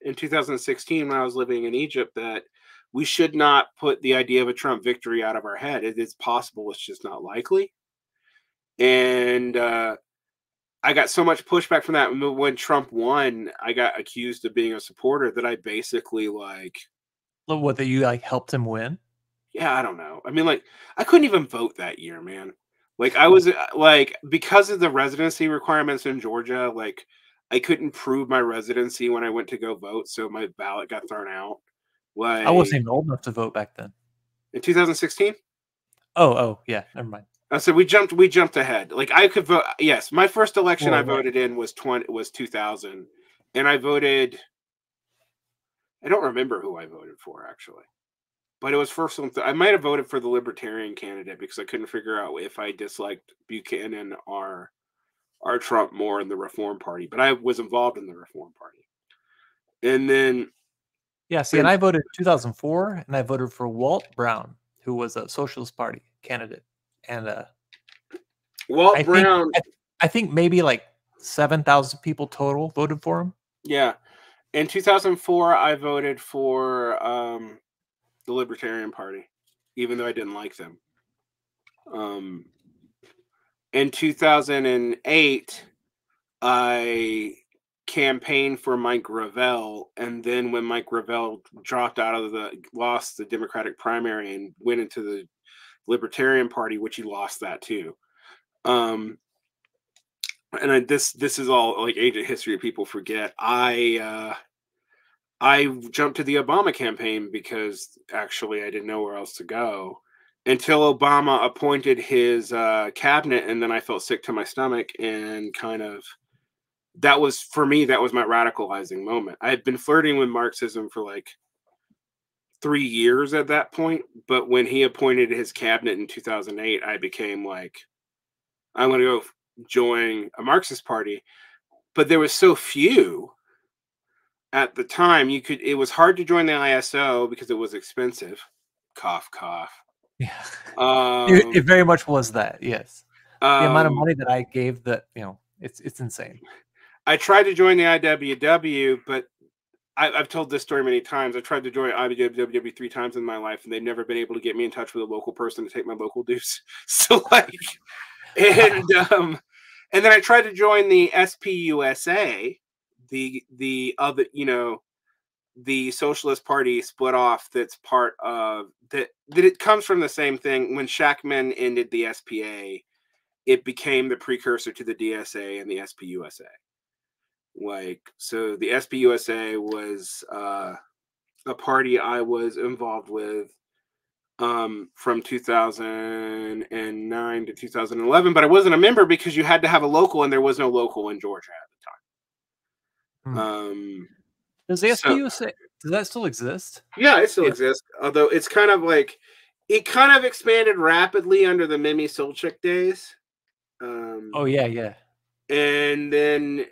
in 2016 when I was living in Egypt that we should not put the idea of a Trump victory out of our head. It is possible. It's just not likely. And I got so much pushback from that. When Trump won, I got accused of being a supporter that I basically like. What, that you like helped him win? Yeah, I don't know. I mean, like, I couldn't even vote that year, man. Like, I was like, because of the residency requirements in Georgia, like, I couldn't prove my residency when I went to go vote, so my ballot got thrown out. Like, I wasn't even old enough to vote back then. In 2016? Oh, yeah. Never mind. So we jumped ahead. Like, I could vote. Yes, my first election I voted in was 2000, and I voted. I don't remember who I voted for actually, but it was first. I might have voted for the Libertarian candidate because I couldn't figure out if I disliked Buchanan or Trump more in the Reform Party. But I was involved in the Reform Party, and then yeah. See, and I voted in 2004, and I voted for Walt Brown, who was a Socialist Party candidate, and Walt Brown. I think maybe like 7,000 people total voted for him. Yeah. In 2004, I voted for the Libertarian Party, even though I didn't like them. In 2008, I campaigned for Mike Gravel, and then when Mike Gravel lost the Democratic primary and went into the Libertarian Party, which he lost that too. And this is all like ancient history people forget. I jumped to the Obama campaign because actually I didn't know where else to go until Obama appointed his cabinet, and then I felt sick to my stomach and that was my radicalizing moment. I had been flirting with Marxism for like 3 years at that point, but when he appointed his cabinet in 2008, I became like, I'm going to go join a Marxist party. But there was so few at the time. It was hard to join the ISO because it was expensive. Cough, cough. Yeah. It very much was that. Yes. The amount of money that I gave, it's insane. I tried to join the IWW, but I've told this story many times. I tried to join IWW 3 times in my life, and they've never been able to get me in touch with a local person to take my local dues. So like, and then I tried to join the SPUSA, the other, the Socialist Party split off. That's part of that. It comes from the same thing. When Shachtman ended the SPA, it became the precursor to the DSA and the SPUSA. Like, so the SPUSA was a party I was involved with from 2009 to 2011, but I wasn't a member because you had to have a local, and there was no local in Georgia at the time. Does the SPUSA, does that still exist? Yeah, it still exists. Although it's kind of like, it kind of expanded rapidly under the Mimi Solchik days. Oh yeah. And then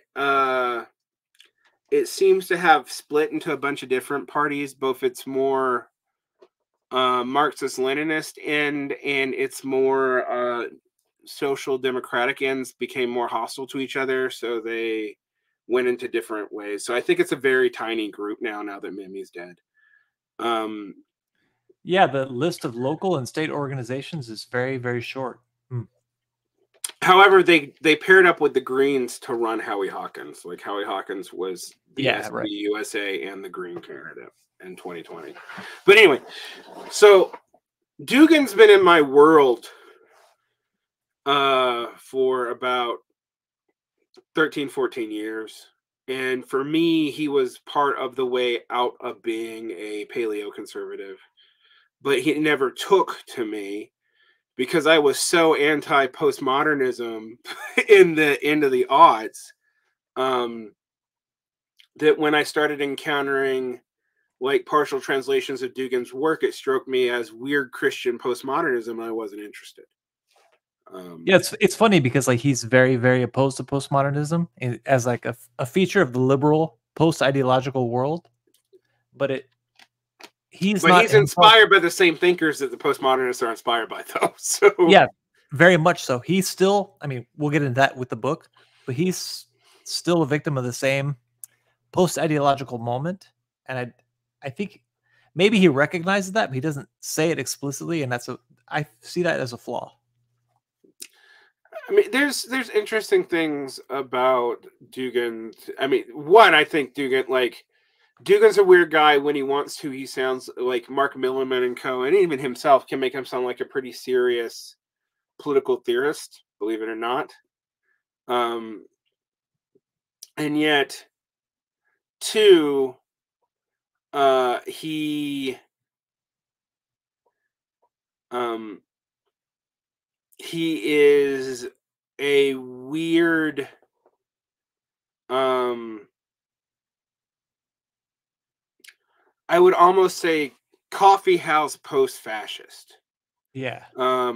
it seems to have split into a bunch of different parties. Both its more Marxist-Leninist end and its more social democratic ends became more hostile to each other. So they went into different ways. So I think it's a very tiny group now that Mimi's dead. Yeah, the list of local and state organizations is very, very short. However, they paired up with the Greens to run Howie Hawkins. Like, Howie Hawkins was the SPUSA and the Green candidate in 2020. But anyway, so Dugin's been in my world for about 13, 14 years. And for me, he was part of the way out of being a paleo conservative. But he never took to me because I was so anti-postmodernism in the end of the aughts. that when I started encountering like partial translations of Dugin's work, it struck me as weird Christian postmodernism, and I wasn't interested. Yeah, it's funny because like he's very, very opposed to postmodernism as like a feature of the liberal post-ideological world, but he's But not he's himself. inspired by the same thinkers that the postmodernists are inspired by, though. So Yeah, very much so. He's still, I mean, we'll get into that with the book, but he's still a victim of the same post-ideological moment. And I think maybe he recognizes that, but he doesn't say it explicitly, and I see that as a flaw. I mean, there's interesting things about Dugin. I mean, one, I think Dugin's a weird guy. When he wants to, he sounds like Mark Milliman and co, and even himself can make him sound like a pretty serious political theorist, believe it or not. And yet, two, he is a weird I would almost say coffee house post-fascist. Yeah. I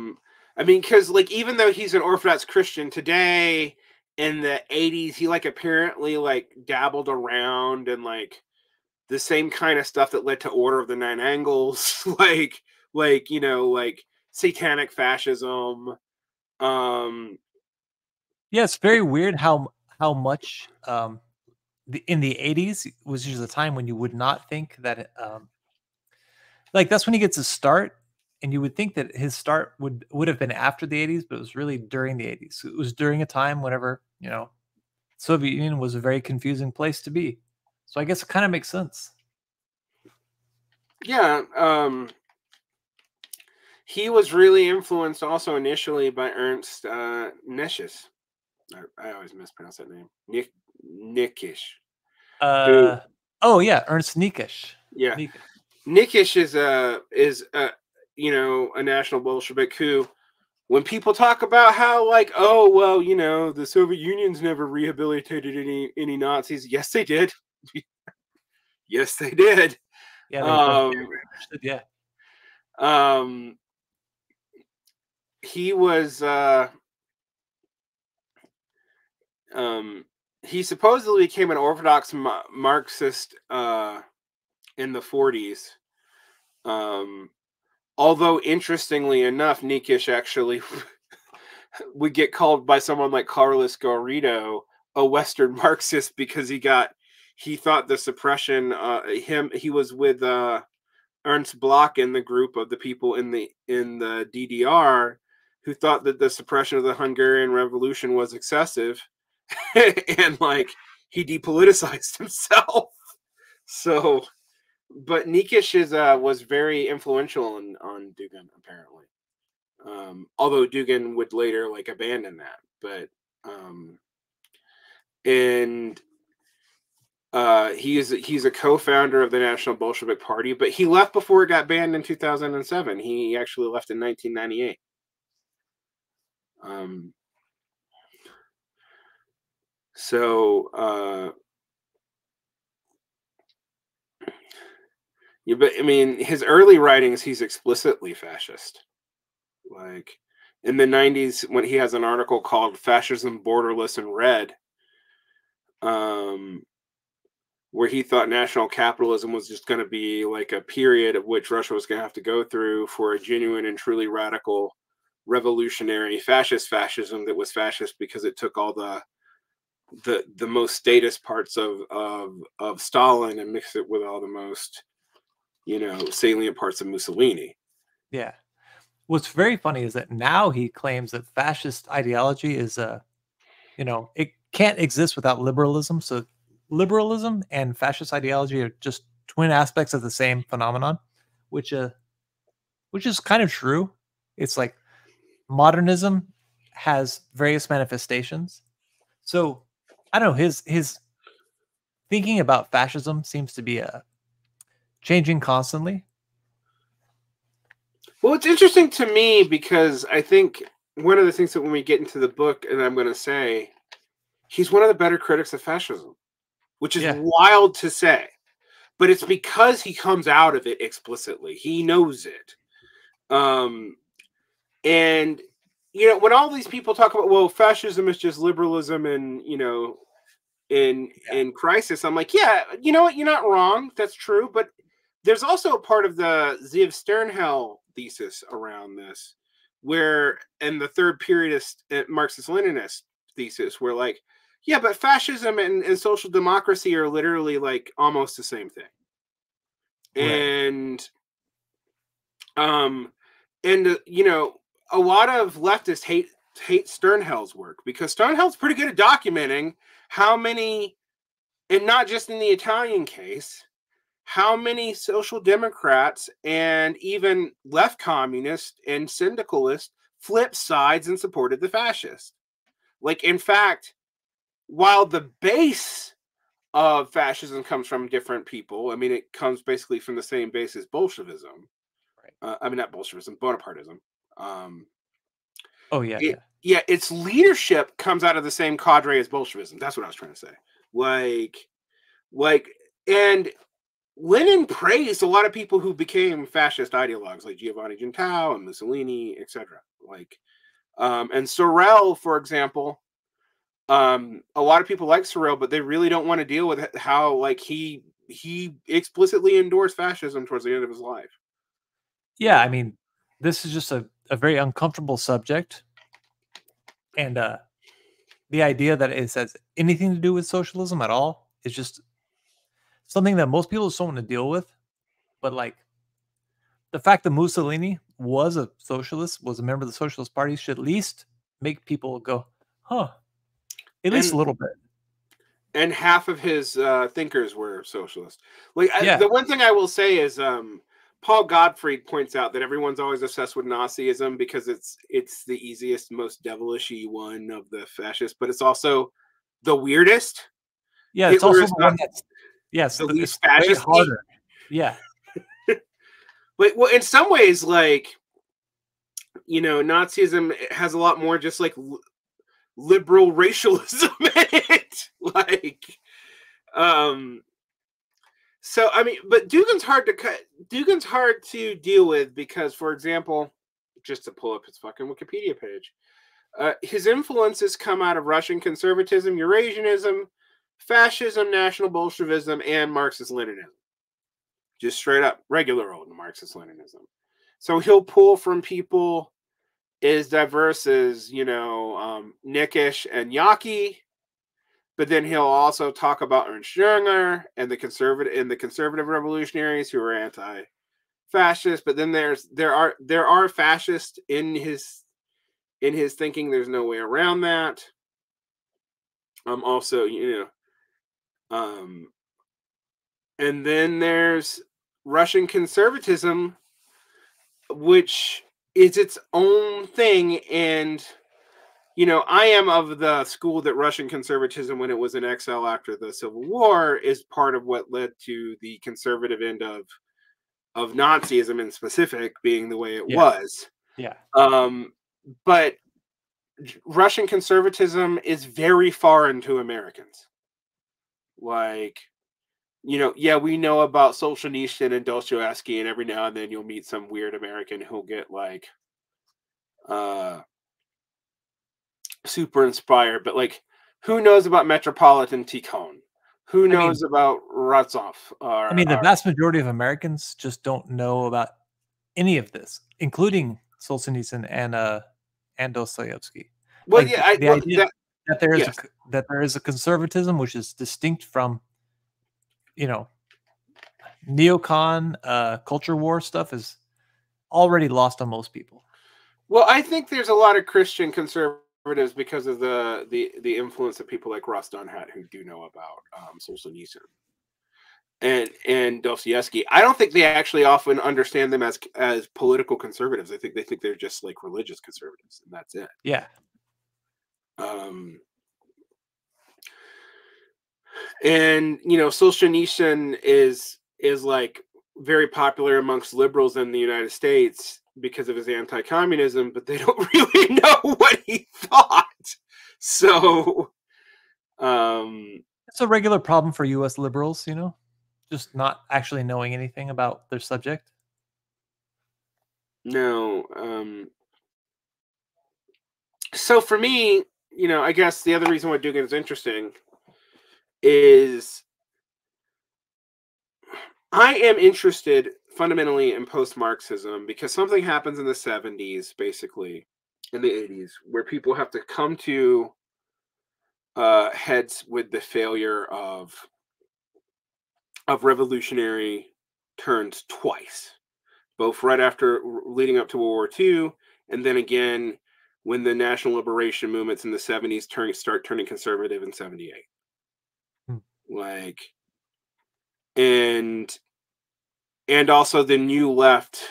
mean, because like even though he's an Orthodox Christian today, in the 80s, he like apparently like dabbled around and like the same kind of stuff that led to Order of the Nine Angles, like you know, like satanic fascism. Yeah, it's very weird how much in the 80s was just a time when you would not think that like that's when he gets his start, and you would think that his start would have been after the 80s, but it was really during the 80s. It was during a time whenever, you know, Soviet Union was a very confusing place to be. So I guess it kind of makes sense. Yeah, he was really influenced also initially by Ernst Nietzsche's. I always mispronounce that name. Nickisch. Oh yeah, Ernst Niekisch. Yeah. Nickisch is a you know, a national Bolshevik who, when people talk about how like, oh well, you know, the Soviet Union's never rehabilitated any Nazis. Yes, they did. Yes, they did. Yeah, they definitely did. Yeah. He was he supposedly became an Orthodox Marxist in the 40s. Although interestingly enough, Niekisch actually would get called by someone like Carlos Garrido a Western Marxist because he thought the suppression he was with Ernst Bloch in the group of the people in the DDR who thought that the suppression of the Hungarian Revolution was excessive, and like he depoliticized himself. So, but Niekisch was very influential on Dugin apparently. Although Dugin would later like abandon that, but and he's a co-founder of the National Bolshevik Party, but he left before it got banned in 2007. He actually left in 1998. Yeah, but I mean, his early writings, he's explicitly fascist. Like in the 90s, when he has an article called "Fascism Borderless and Red," where he thought national capitalism was just going to be like a period of which Russia was going to have to go through for a genuine and truly radical revolutionary fascism that was fascist because it took all the most statist parts of Stalin and mixed it with all the most, you know, salient parts of Mussolini. Yeah. What's very funny is that now he claims that fascist ideology is you know, it can't exist without liberalism. So liberalism and fascist ideology are just twin aspects of the same phenomenon, which is kind of true. It's like modernism has various manifestations. So I don't know, his thinking about fascism seems to be changing constantly. Well, it's interesting to me because I think one of the things that when we get into the book, and I'm going to say, he's one of the better critics of fascism. which is wild to say. But it's because he comes out of it explicitly. He knows it. And, you know, when all these people talk about, well, fascism is just liberalism and, you know, in crisis, I'm like, yeah, you know what? You're not wrong. That's true. But there's also a part of the Ziv Sternhell thesis around this, where, and the third periodist Marxist-Leninist thesis, where like, yeah, but fascism and social democracy are literally like almost the same thing. And, you know, a lot of leftists hate Sternhell's work because Sternhell's pretty good at documenting how many, and not just in the Italian case, how many social democrats and even left communists and syndicalists flipped sides and supported the fascists. Like, in fact, while the base of fascism comes from different people, I mean, it comes basically from the same base as Bolshevism. Right. I mean, not Bolshevism, Bonapartism. Its leadership comes out of the same cadre as Bolshevism. That's what I was trying to say. And Lenin praised a lot of people who became fascist ideologues, like Giovanni Gentile and Mussolini, etc. And Sorel, for example, a lot of people like Sorel, but they really don't want to deal with how, like, he explicitly endorsed fascism towards the end of his life. Yeah, I mean, this is just a very uncomfortable subject, and the idea that it has anything to do with socialism at all is just something that most people just don't want to deal with. But like, the fact that Mussolini was a socialist, was a member of the Socialist Party, should at least make people go, huh, at least a little bit. And half of his thinkers were socialist. The one thing I will say is Paul Gottfried points out that everyone's always obsessed with Nazism because it's the easiest, most devilishy one of the fascists, but it's also the weirdest. Yeah, it's also the one that's the least fascist. Harder. Yeah. But well, in some ways, like, you know, Nazism has a lot more just like liberal racialism in it. Like, so I mean, but Dugin's hard to deal with because, for example, just to pull up his fucking Wikipedia page, his influences come out of Russian conservatism, Eurasianism, fascism, National Bolshevism, and Marxist-Leninism. Just straight up regular old Marxist-Leninism. So he'll pull from people as diverse as, you know, Nickish and Yaki, but then he'll also talk about Ernst Jünger and the conservative revolutionaries who are anti-fascist. But then there are fascists in his thinking. There's no way around that. Also, you know, and then there's Russian conservatism, which is its own thing. And, you know, I am of the school that Russian conservatism, when it was in exile after the Civil War, is part of what led to the conservative end of Nazism in specific being the way it was. Yeah. But Russian conservatism is very foreign to Americans. Like, you know, yeah, we know about Solzhenitsyn and Dostoevsky, and every now and then you'll meet some weird American who'll get like super inspired, but like, who knows about Metropolitan Tikhon? Who knows about Razov? The vast majority of Americans just don't know about any of this, including Solzhenitsyn and Dostoevsky. Well, like, yeah, the idea that there is a conservatism which is distinct from, you know, neocon culture war stuff is already lost on most people. Well, I think there's a lot of Christian conservatives because of the influence that people like Roston had, who do know about Solzhenitsyn and Dostoevsky. I don't think they actually often understand them as political conservatives. I think they think they're just like religious conservatives, and that's it. Yeah. And, you know, Solzhenitsyn is like very popular amongst liberals in the United States because of his anti-communism, but they don't really know what he thought. So, It's a regular problem for U.S. liberals, you know, just not actually knowing anything about their subject. No. So for me, you know, I guess the other reason why Dugin is interesting is I am interested fundamentally in post-Marxism because something happens in the 70s, basically, in the 80s, where people have to come to heads with the failure of revolutionary turns twice, both right after leading up to World War II, and then again when the national liberation movements in the 70s start turning conservative in 78. Hmm. Like, and also the new left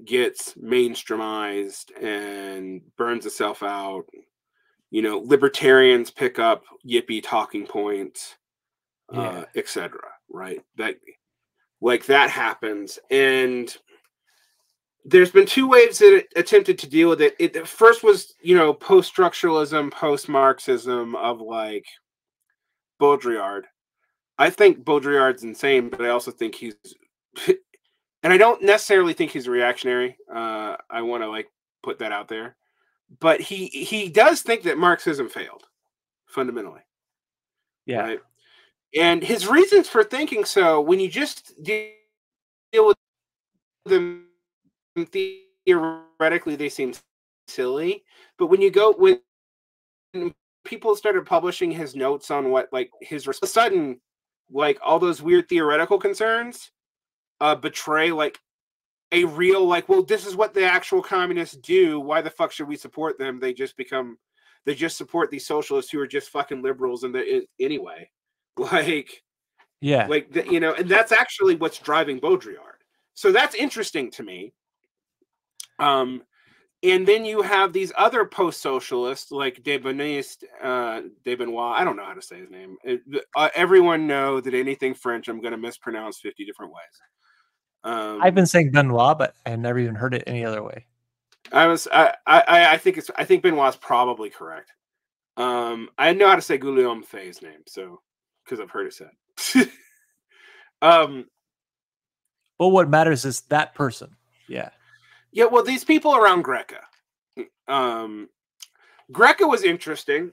gets mainstreamized and burns itself out. You know, libertarians pick up yippie talking points, Yeah. etc. Right? That happens, and there's been two waves that it attempted to deal with it. It first was, you know, post-structuralism, post-Marxism of like Baudrillard. I think Baudrillard's insane, but I also think he's and I don't necessarily think he's reactionary. I want to like put that out there, but he does think that Marxism failed fundamentally, Yeah. right? And his reasons for thinking so, when you just deal with them theoretically, they seem silly. But when people started publishing his notes on what like his all of a sudden, like all those weird theoretical concerns betray like a real like, well, this is what the actual communists do. Why the fuck should we support them? They just support these socialists who are just fucking liberals and anyway. Like, Yeah. you know, and that's actually what's driving Baudrillard. So that's interesting to me. And then you have these other post-socialists like Dubinist, Dubinois. I don't know how to say his name. Everyone know that anything French, I'm going to mispronounce 50 different ways. I've been saying Benoit, but I never even heard it any other way. I think Benoit's probably correct. I know how to say Guillaume Fay's name, so because I've heard it said. But what matters is that person. Yeah. Yeah, well, these people around Greca. Greca was interesting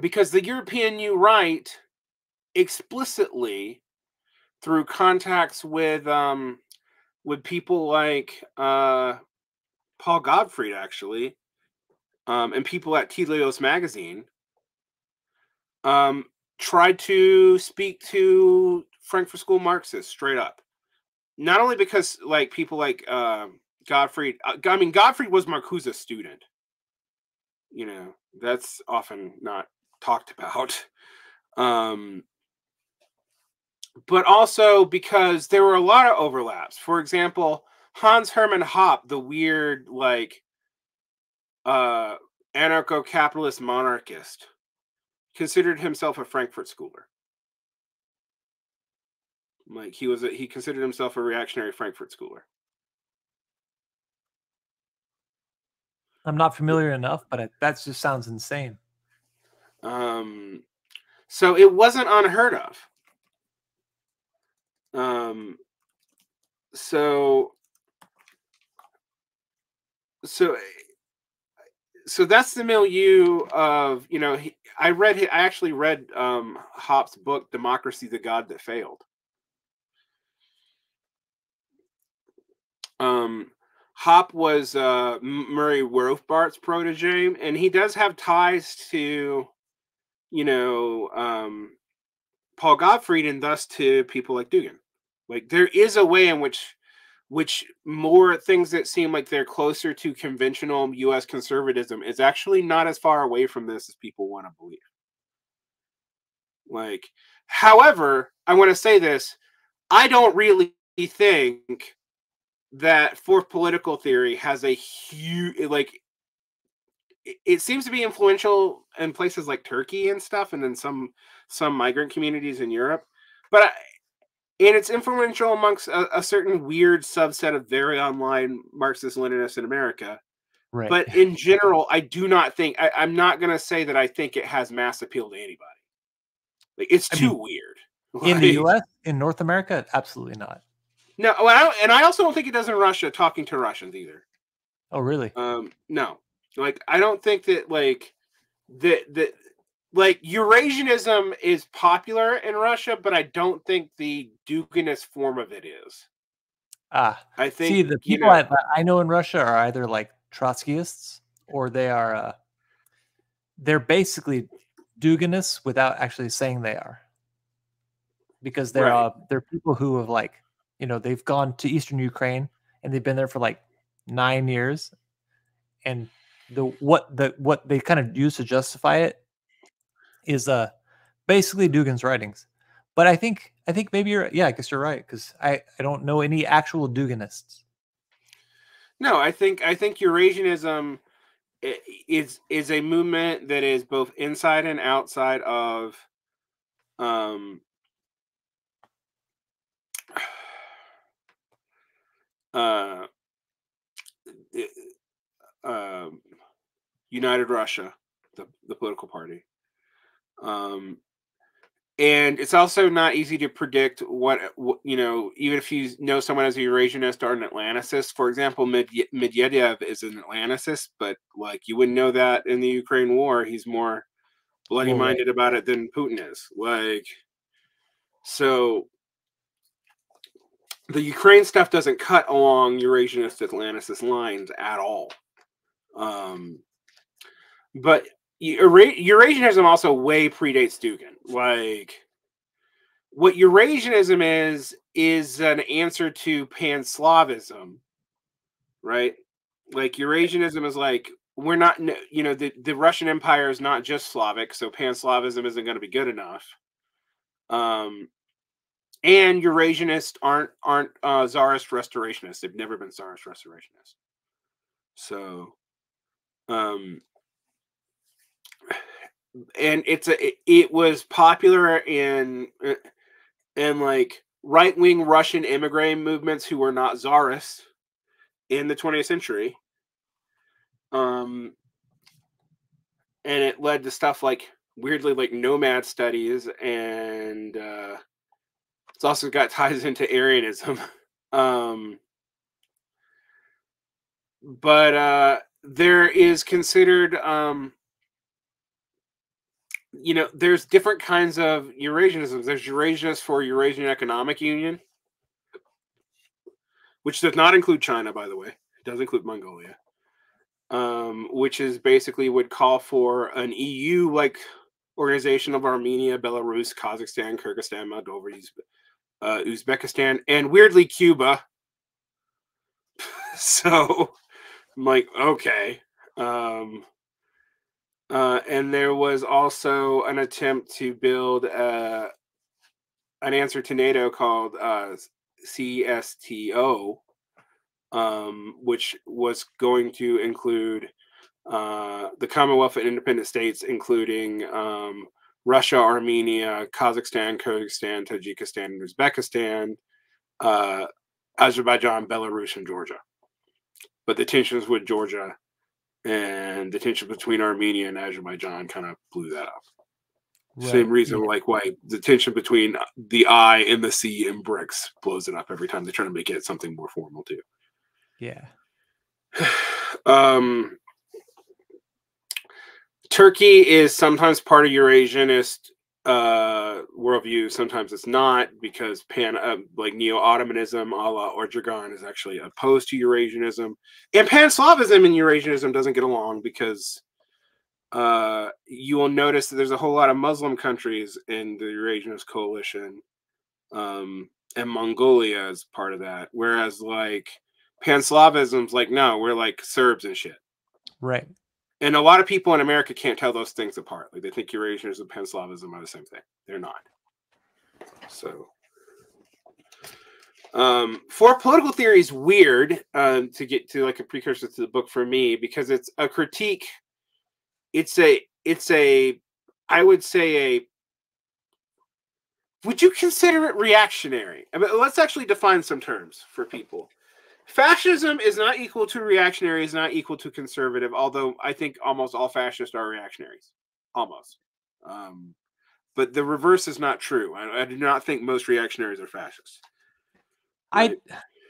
because the European New Right explicitly, through contacts with people like Paul Gottfried, actually, and people at Telios magazine, tried to speak to Frankfurt School Marxists straight up. Not only because like people like Gottfried, I mean, Gottfried was Marcuse's student. You know, that's often not talked about. But also because there were a lot of overlaps. For example, Hans Hermann Hoppe, the weird like anarcho-capitalist monarchist, considered himself a Frankfurt schooler. Like he considered himself a reactionary Frankfurt schooler. I'm not familiar enough, but that just sounds insane. So it wasn't unheard of. So that's the milieu of, you know, I actually read Hoppe's book, Democracy, the God That Failed. Hoppe was Murray Rothbard's protege, and he does have ties to, you know, Paul Gottfried, and thus to people like Dugin. Like there is a way in which more things that seem like they're closer to conventional U.S. conservatism is actually not as far away from this as people want to believe. Like, however, I want to say this: I don't really think that fourth political theory has a huge like. It seems to be influential in places like Turkey and stuff, and then some migrant communities in Europe, but and it's influential amongst a certain weird subset of very online Marxist-Leninists in America. Right. But in general, I do not think I'm not going to say that I think it has mass appeal to anybody. Like, it's I too mean, weird. in the Like, U.S., in North America, absolutely not. no, well, and I also don't think it does in Russia, talking to Russians either. Oh, really? No, like, I don't think that, like, that like, Eurasianism is popular in Russia, but I don't think the Duginist form of it is. I think, See, the people I know in Russia are either like Trotskyists or they're basically Duginists without actually saying they are, because they're people who have, like, they've gone to Eastern Ukraine and they've been there for like 9 years, and what they kind of use to justify it is basically Dugin's writings. But I think maybe I guess you're right, because I don't know any actual Duginists. No, I think Eurasianism is a movement that is both inside and outside of um uh, um United Russia, the political party. And it's also not easy to predict what, even if you know someone as a Eurasianist or an Atlanticist. For example, Medvedev is an Atlanticist, but, like, you wouldn't know that in the Ukraine war. He's more bloody minded about it than Putin is. Like, so the Ukraine stuff doesn't cut along Eurasianist Atlanticist lines at all. But Eurasianism also way predates Dugin. Like, what Eurasianism is an answer to Pan-Slavism, right? Like, Eurasianism is like, we're not, the Russian Empire is not just Slavic, so Pan-Slavism isn't going to be good enough. And Eurasianists aren't Tsarist restorationists. They've never been Tsarist restorationists. So, and it was popular in like right-wing Russian immigrant movements who were not Tsarists in the 20th century. And it led to stuff like, weirdly, like nomad studies, and it's also got ties into Aryanism. But there is considered, there's different kinds of Eurasianisms. There's Eurasianists for Eurasian Economic Union, which does not include China, by the way. It does include Mongolia. Which is basically would call for an EU-like organization of Armenia, Belarus, Kazakhstan, Kyrgyzstan, Moldova, Uzbekistan, and weirdly Cuba. So I'm like, okay. And there was also an attempt to build an answer to NATO called CSTO, which was going to include the Commonwealth of Independent States, including Russia, Armenia, Kazakhstan, Kyrgyzstan, Tajikistan, and Uzbekistan, Azerbaijan, Belarus, and Georgia. But the tensions with Georgia and the tension between Armenia and Azerbaijan kind of blew that up. Right. Same reason, like, why the tension between the I and the C in BRICS blows it up every time they try to make it something more formal too. Yeah. Turkey is sometimes part of Eurasianist worldview. Sometimes it's not, because like Neo-Ottomanism a la Erdogan is actually opposed to Eurasianism. And Pan-Slavism and Eurasianism doesn't get along, because you will notice that there's a whole lot of Muslim countries in the Eurasianist coalition, and Mongolia is part of that. Whereas, like, Pan-Slavism's like, no, we're like Serbs and shit. Right. And a lot of people in America can't tell those things apart. Like, they think Eurasianism and Pan-Slavism are the same thing. They're not. So, for political theory is weird, to get to, like, a precursor to the book for me, because it's a critique. It's a, I would say would you consider it reactionary? I mean, let's actually define some terms for people. Fascism is not equal to reactionary, is not equal to conservative, although I think almost all fascists are reactionaries. Almost. But the reverse is not true. I do not think most reactionaries are fascists. Right?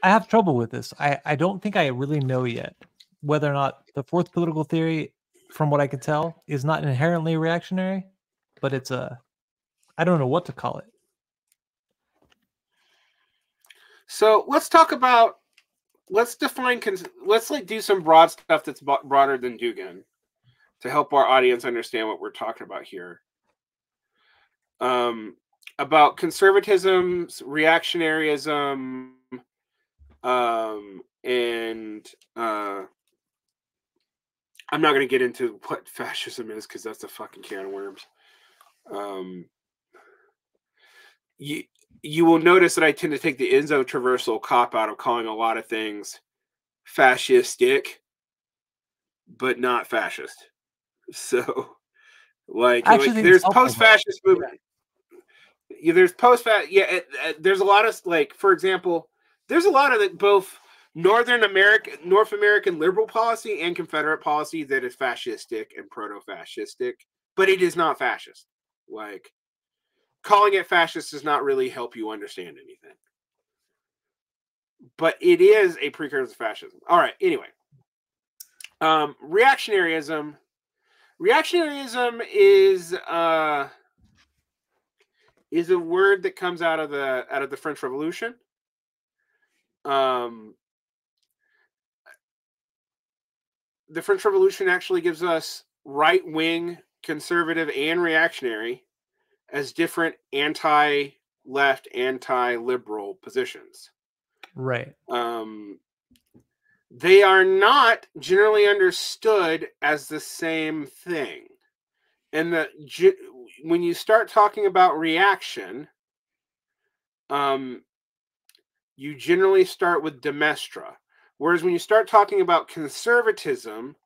I have trouble with this. I don't think I really know yet whether or not the fourth political theory, from what I can tell, is not inherently reactionary, but it's I don't know what to call it. So let's talk about, let's define, let's like do some broad stuff that's broader than Dugin to help our audience understand what we're talking about here. About conservatism, reactionaryism, and I'm not going to get into what fascism is because that's a fucking can of worms. You will notice that I tend to take the Enzo traversal cop out of calling a lot of things fascistic, but not fascist. So, like there's post-fascist movement. Yeah, there's post-fascist. Yeah, there's a lot of, like, for example, there's a lot of both North American liberal policy and Confederate policy that is fascistic and proto-fascistic, but it is not fascist. Like, calling it fascist does not really help you understand anything. But it is a precursor to fascism. All right, anyway. Reactionaryism. Reactionaryism is a word that comes out of the French Revolution. The French Revolution actually gives us right-wing, conservative, and reactionary as different anti-left, anti-liberal positions. Right. They are not generally understood as the same thing. And when you start talking about reaction, you generally start with de Maistre. Whereas when you start talking about conservatism,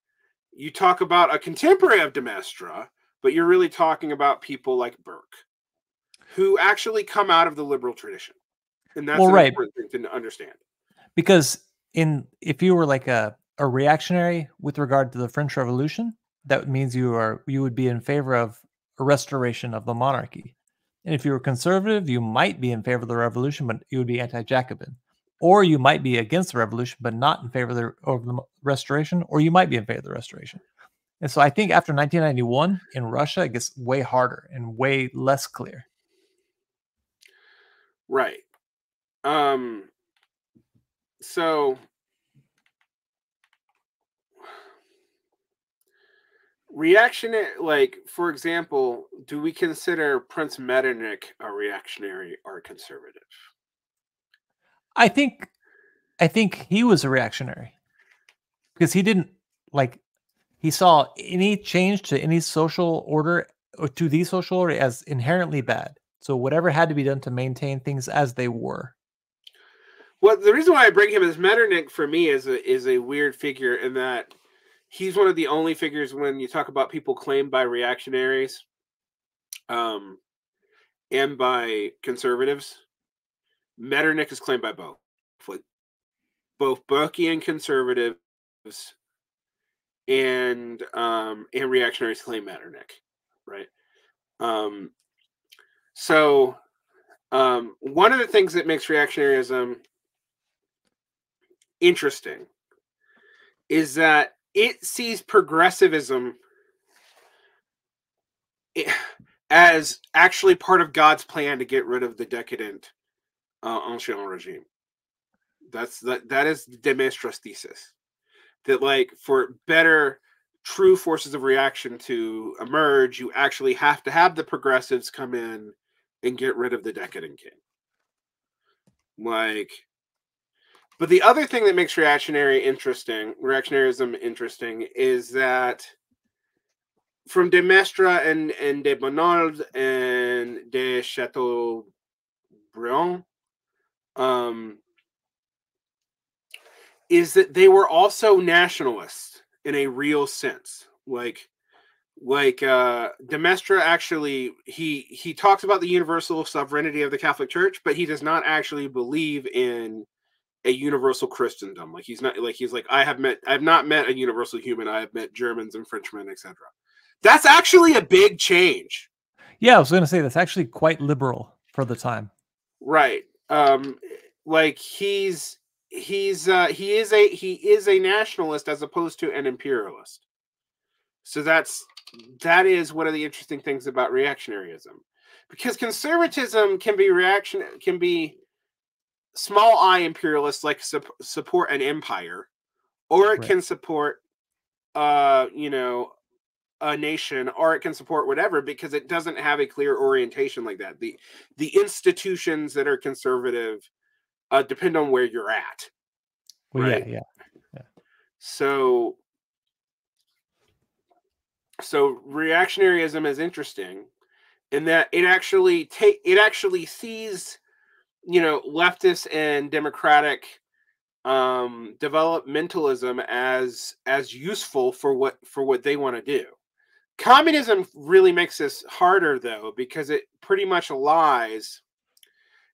you talk about a contemporary of de Maistre, but you're really talking about people like Burke, who actually come out of the liberal tradition. And that's an important thing to understand. Because if you were like a reactionary with regard to the French Revolution, that means you would be in favor of a restoration of the monarchy. And if you were conservative, you might be in favor of the revolution, but you would be anti-Jacobin. Or you might be against the revolution, but not in favor of the restoration, or you might be in favor of the restoration. And so I think after 1991 in Russia, it gets way harder and way less clear. Right. So reactionary, like, for example, do we consider Prince Metternich a reactionary or a conservative? I think he was a reactionary because he didn't he saw any change to any social order or to the social order as inherently bad. So whatever had to be done to maintain things as they were. Well, the reason why I bring him as Metternich for me is a weird figure in that he's one of the only figures when you talk about people claimed by reactionaries and by conservatives. Metternich is claimed by both. Like, both Burkean conservatives and reactionaries claim Metternich, right? So one of the things that makes reactionaryism interesting is that it sees progressivism as actually part of God's plan to get rid of the decadent ancien regime. That is de Maistre's thesis. That, like, for better true forces of reaction to emerge, you actually have to have the progressives come in and get rid of the decadent king. Like, but the other thing that makes reactionaryism interesting is that from de Maistre and de Bonald and de Chateaubriand, is that they were also nationalists in a real sense. Like de Maistre actually, he talks about the universal sovereignty of the Catholic Church, but he does not actually believe in a universal Christendom. Like, he's like, I've not met a universal human. I have met Germans and Frenchmen, etc. That's actually a big change. Yeah, I was going to say that's actually quite liberal for the time. Right. Like he is a nationalist as opposed to an imperialist. So that is one of the interesting things about reactionaryism, because conservatism can be small I imperialist, like support an empire, or it can support you know, a nation, or it can support whatever, because it doesn't have a clear orientation like that. The institutions that are conservative depend on where you're at. Well, Right. yeah. So reactionaryism is interesting in that it actually sees, you know, leftist and democratic developmentalism as useful for what they want to do. Communism really makes this harder, though, because it pretty much allies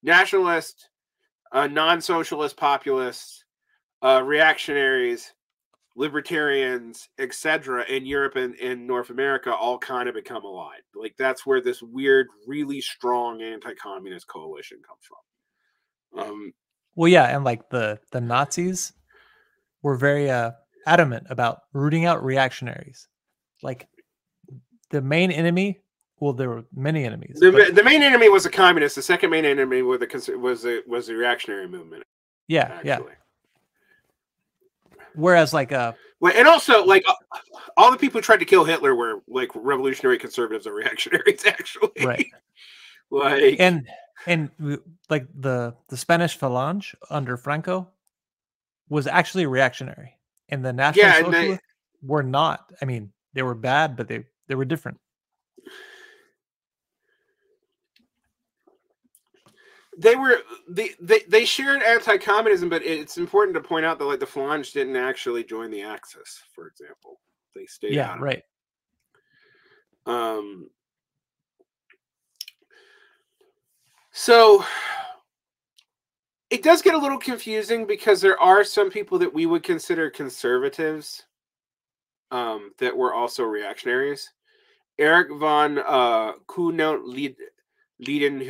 nationalist, non-socialist populists, reactionaries, libertarians, etc. in Europe and in North America all kind of become allied. Like that's where this weird, really strong anti-communist coalition comes from. Well, yeah, and like the Nazis were very adamant about rooting out reactionaries. Like the main enemy. Well, there were many enemies. The main enemy was the communists. The second main enemy was the reactionary movement. Yeah, actually. Yeah. Whereas, like, and also, like, all the people who tried to kill Hitler were like revolutionary conservatives or reactionaries, actually. Right. Like, and like the Spanish Falange under Franco was actually reactionary, and the National Socialists were not. I mean, they were bad, but they were different. They shared anti-communism, but it's important to point out that like the Falange didn't actually join the Axis, for example. They stayed out of right. it. So it does get a little confusing because there are some people that we would consider conservatives that were also reactionaries. Erich von Kuhnelt-Leiden,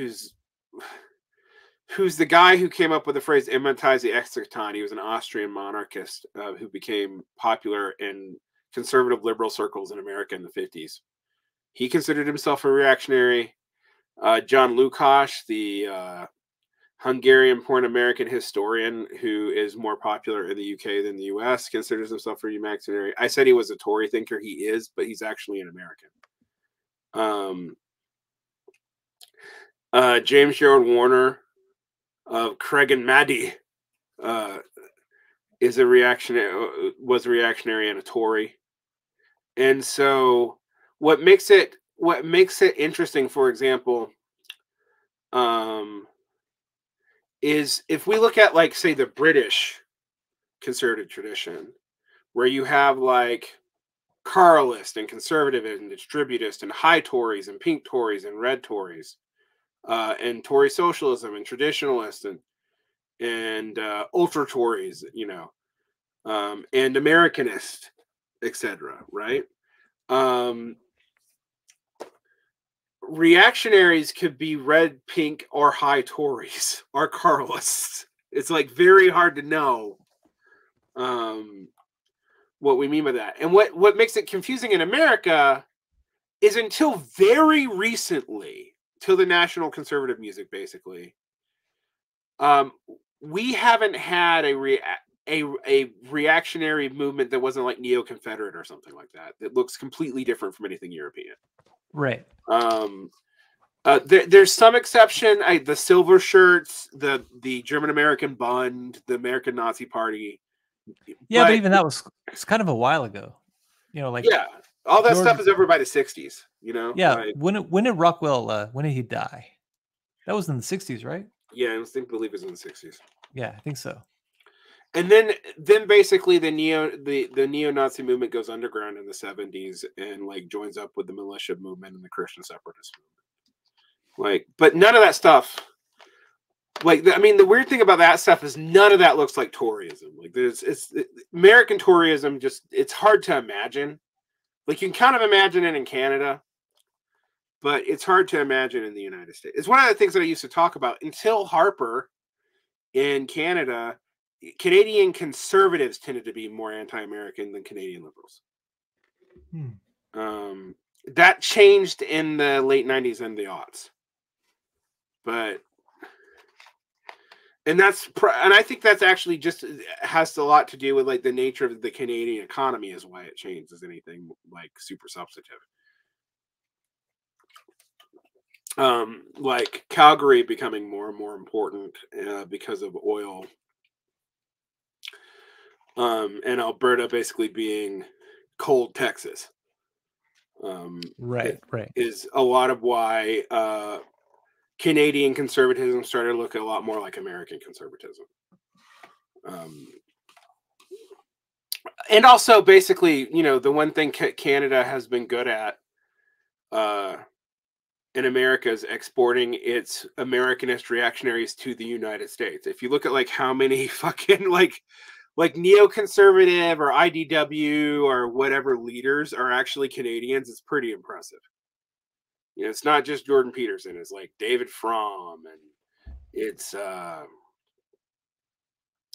who's the guy who came up with the phrase "Immortise the Exciton." He was an Austrian monarchist who became popular in conservative liberal circles in America in the 50s. He considered himself a reactionary. John Lukács, the Hungarian-born American historian who is more popular in the UK than the US, considers himself a reactionary. I said he was a Tory thinker. He is, but he's actually an American. James Gerald Warner of Craig and Maddie was a reactionary and a Tory. And so what makes it interesting, for example, is if we look at, like, say, the British conservative tradition, where you have like Carlist and conservative and distributist and high Tories and pink Tories and red Tories, and Tory socialism and traditionalist and ultra Tories, you know, and Americanist, etc. Right? Reactionaries could be red, pink, or high Tories or Carlists. It's like very hard to know what we mean by that. And what makes it confusing in America is until very recently, till the national conservative music, basically, we haven't had a reactionary movement that wasn't like neo-Confederate or something like that, that looks completely different from anything European. Right. There's some exception. The Silver Shirts, the German American Bund, the American Nazi Party. Yeah, but even that it's kind of a while ago. You know, like, yeah, all that stuff is over by the 60s. You know. Yeah. Like, when did Rockwell? When did he die? That was in the 60s, right? Yeah, I believe it was in the 60s. Yeah, I think so. And then basically the neo-Nazi movement goes underground in the 70s and like joins up with the militia movement and the Christian separatist movement. Like, but none of that stuff. Like, I mean, the weird thing about that stuff is none of that looks like Toryism. Like, American Toryism, just, it's hard to imagine. Like, you can kind of imagine it in Canada, but it's hard to imagine in the United States. It's one of the things that I used to talk about until Harper in Canada. Canadian conservatives tended to be more anti-American than Canadian liberals. That changed in the late 90s and the aughts. And I think that's actually just has a lot to do with like the nature of the Canadian economy is why it changed as anything like super substantive. Like Calgary becoming more and more important because of oil. And Alberta basically being cold Texas. Right. Is a lot of why Canadian conservatism started to look a lot more like American conservatism. And also, basically, the one thing Canada has been good at in America is exporting its Americanist reactionaries to the United States. If you look at like how many fucking like neoconservative or IDW or whatever leaders are actually Canadians, it's pretty impressive. It's not just Jordan Peterson. It's like David Fromm, and it's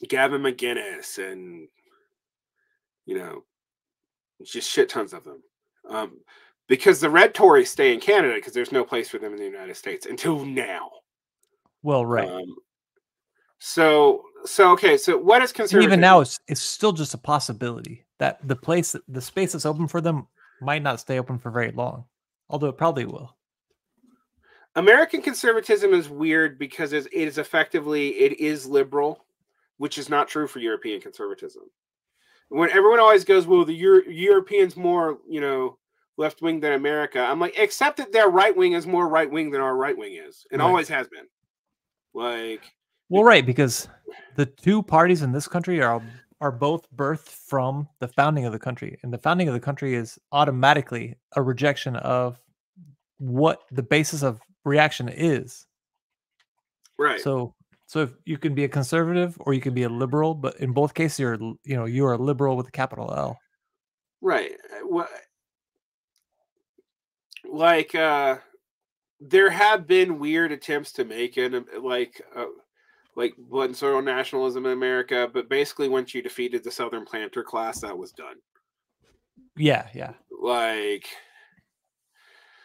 Gavin McGinnis, and it's just shit tons of them. Because the Red Tories stay in Canada because there's no place for them in the United States until now. Well, right. So okay. So what is conservatism? And even now, it's still just a possibility that the space that's open for them might not stay open for very long, although it probably will. American conservatism is weird because it is liberal, which is not true for European conservatism. When everyone always goes, well, the Europeans more, left wing than America. I'm like, except that their right wing is more right wing than our right wing is, and always has been. Right, because the two parties in this country are both birthed from the founding of the country, and the founding of the country is automatically a rejection of what the basis of reaction is. Right. So if you can be a conservative or you can be a liberal, but in both cases you are a liberal with a capital L. Right. There have been weird attempts to make it like blood and soil nationalism in America, but basically once you defeated the Southern planter class, that was done. Yeah.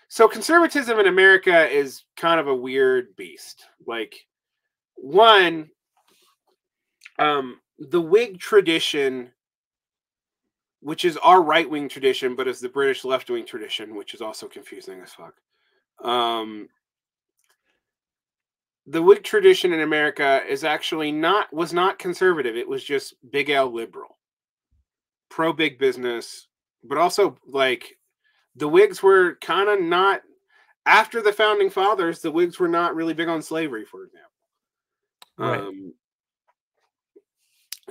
So conservatism in America is kind of a weird beast. The Whig tradition, which is our right-wing tradition, but is the British left-wing tradition, which is also confusing as fuck. The Whig tradition in America was not conservative. It was just big L liberal, pro big business, but also the Whigs were kind of not, after the founding fathers, the Whigs were not really big on slavery, for example. Right.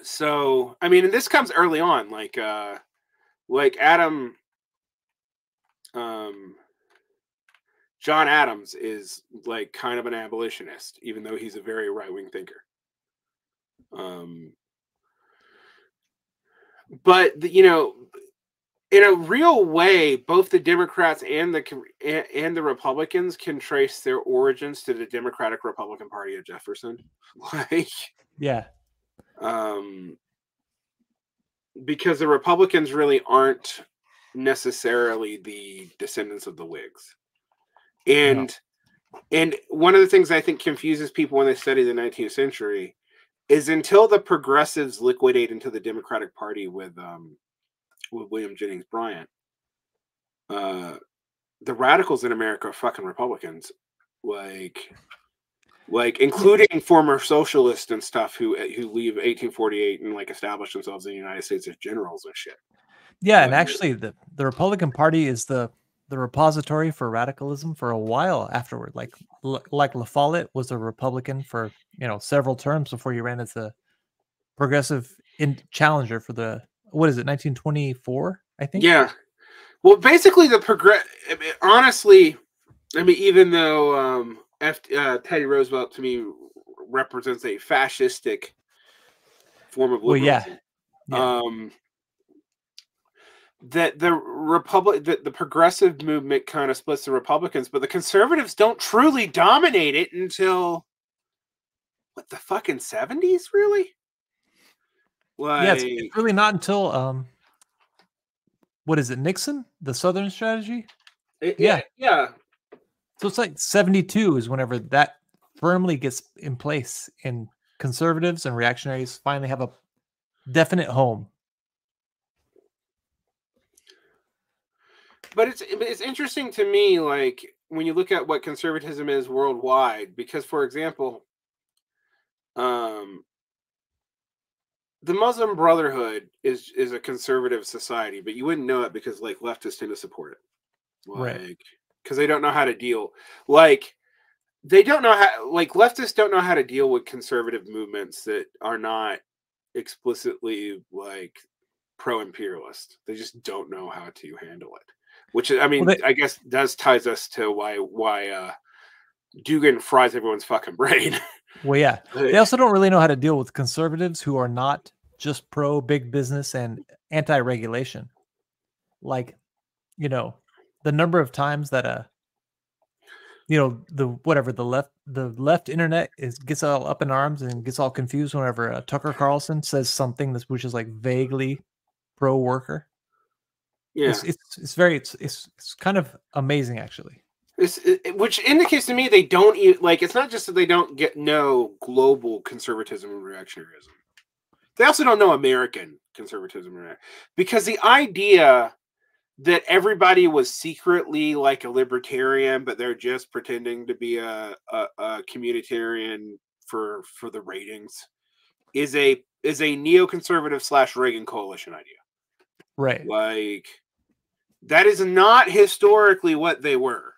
So, I mean, and this comes early on, like Adam, John Adams is kind of an abolitionist, even though he's a very right-wing thinker. But in a real way, both the Democrats and the Republicans can trace their origins to the Democratic Republican Party of Jefferson. Yeah. Because the Republicans really aren't necessarily the descendants of the Whigs. And one of the things I think confuses people when they study the 19th century is until the progressives liquidate into the Democratic Party with William Jennings Bryan, the radicals in America are fucking Republicans, including former socialists and stuff who leave 1848 and establish themselves in the United States as generals and shit. Yeah, and actually, the Republican Party is the repository for radicalism for a while afterward. Like La Follette was a Republican for several terms before he ran as a progressive challenger for the 1924, I think. Yeah. Well, basically honestly, I mean, even though Teddy Roosevelt to me represents a fascistic form of liberalism. Yeah. that the progressive movement kind of splits the Republicans, but the conservatives don't truly dominate it until what, the fucking 70s, really? Like, yeah, it's really not until what is it, Nixon, the Southern strategy? yeah. So it's like 72 is whenever that firmly gets in place, and conservatives and reactionaries finally have a definite home. But it's interesting to me, like, when you look at what conservatism is worldwide, because, for example, the Muslim Brotherhood is a conservative society, but you wouldn't know it because, like, leftists tend to support it, like, because they don't know how to deal, like, they don't know how, like, leftists don't know how to deal with conservative movements that are not explicitly, like, pro-imperialist. They just don't know how to handle it. Which, I mean, I guess ties us to why Dugin fries everyone's fucking brain. Well, yeah. They also don't really know how to deal with conservatives who are not just pro big business and anti-regulation. Like, you know, the number of times that the left internet gets all up in arms and gets all confused whenever Tucker Carlson says something which is like vaguely pro worker. Yeah, it's kind of amazing, actually. Which indicates to me they don't like. It's not just that they don't know global conservatism and reactionaryism. They also don't know American conservatism, because the idea that everybody was secretly like a libertarian, but they're just pretending to be a communitarian for the ratings, is a neoconservative / Reagan coalition idea. Right. Like, that is not historically what they were.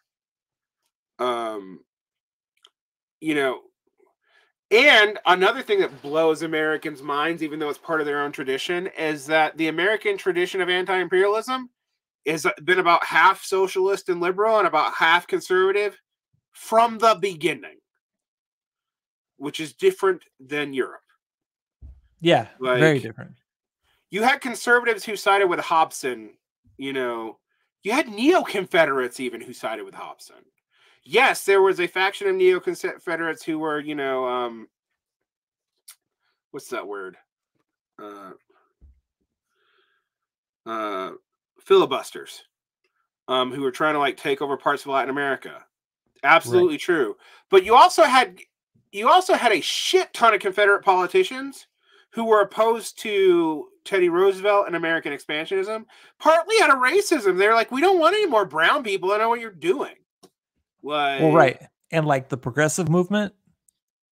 And another thing that blows Americans' minds, even though it's part of their own tradition, is that the American tradition of anti-imperialism has been about half socialist and liberal and about half conservative from the beginning, which is different than Europe. Yeah, like, very different. You had conservatives who sided with Hobson, you had neo-Confederates even who sided with Hobson. Yes, there was a faction of neo-Confederates who were, what's that word? Filibusters, who were trying to like take over parts of Latin America. Absolutely true. But you also had a shit ton of Confederate politicians who were opposed to Teddy Roosevelt and American expansionism, partly out of racism. They're like, we don't want any more brown people. I know what you're doing. Like, well, right. And like the progressive movement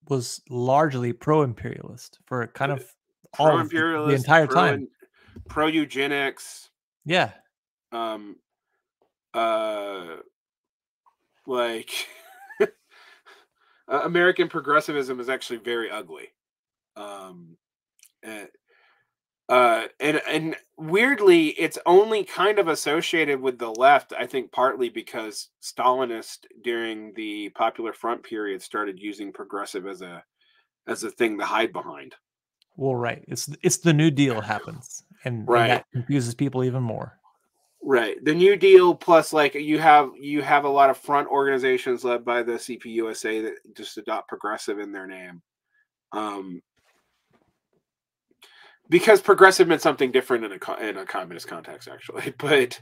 was largely pro-imperialist for kind of all of the entire time. Pro-eugenics. Yeah. Like, American progressivism is actually very ugly. And weirdly, it's only kind of associated with the left, I think, partly because Stalinists during the Popular Front period started using progressive as a thing to hide behind. Well, right. It's the New Deal happens, and that confuses people even more. Right. The New Deal, plus like you have a lot of front organizations led by the CPUSA that just adopt progressive in their name. Because progressive meant something different in a communist context, actually. But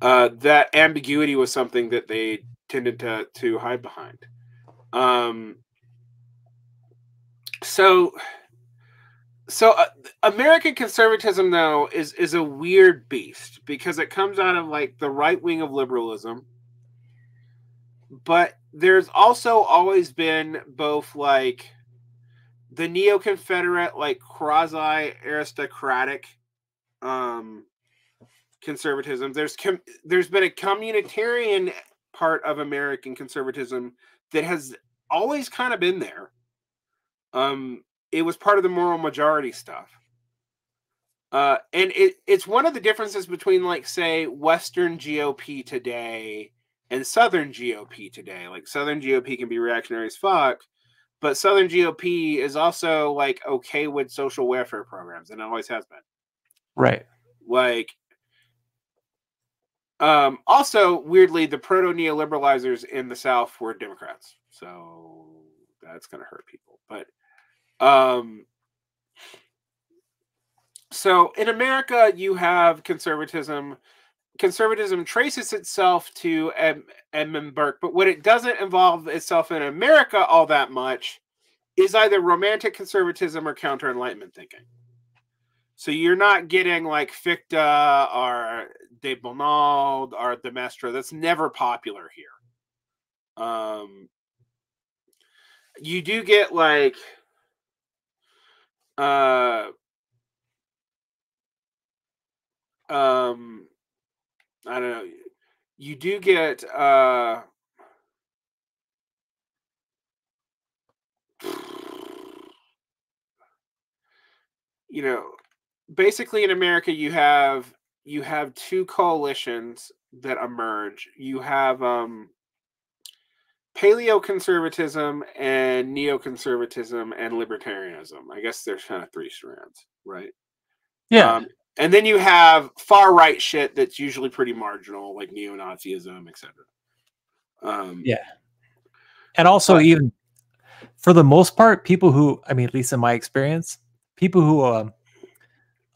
that ambiguity was something that they tended to hide behind. So American conservatism, though, is a weird beast because it comes out of like the right wing of liberalism, but there's also always been both like the neo-Confederate, like quasi-aristocratic conservatism. There's been a communitarian part of American conservatism that has always kind of been there. It was part of the moral majority stuff. And it's one of the differences between, like, say, Western GOP today and Southern GOP today. Like, Southern GOP can be reactionary as fuck, but Southern GOP is also, like, okay with social welfare programs, and it always has been. Right. Like, Also, weirdly, the proto-neoliberalizers in the South were Democrats, so that's going to hurt people. But so in America, you have conservatism. Conservatism traces itself to Edmund Burke, but what it doesn't involve itself in America all that much is either romantic conservatism or counter-enlightenment thinking. So you're not getting like Fichte or de Bonald or de Maistre. That's never popular here. You do get like I don't know. You do get you know, basically in America you have two coalitions that emerge. You have paleoconservatism and neoconservatism and libertarianism. I guess there's kind of three strands, right? Yeah. And then you have far right shit that's usually pretty marginal, like neo-Nazism, etc. Yeah. And also, even for the most part, people who, I mean, at least in my experience, people who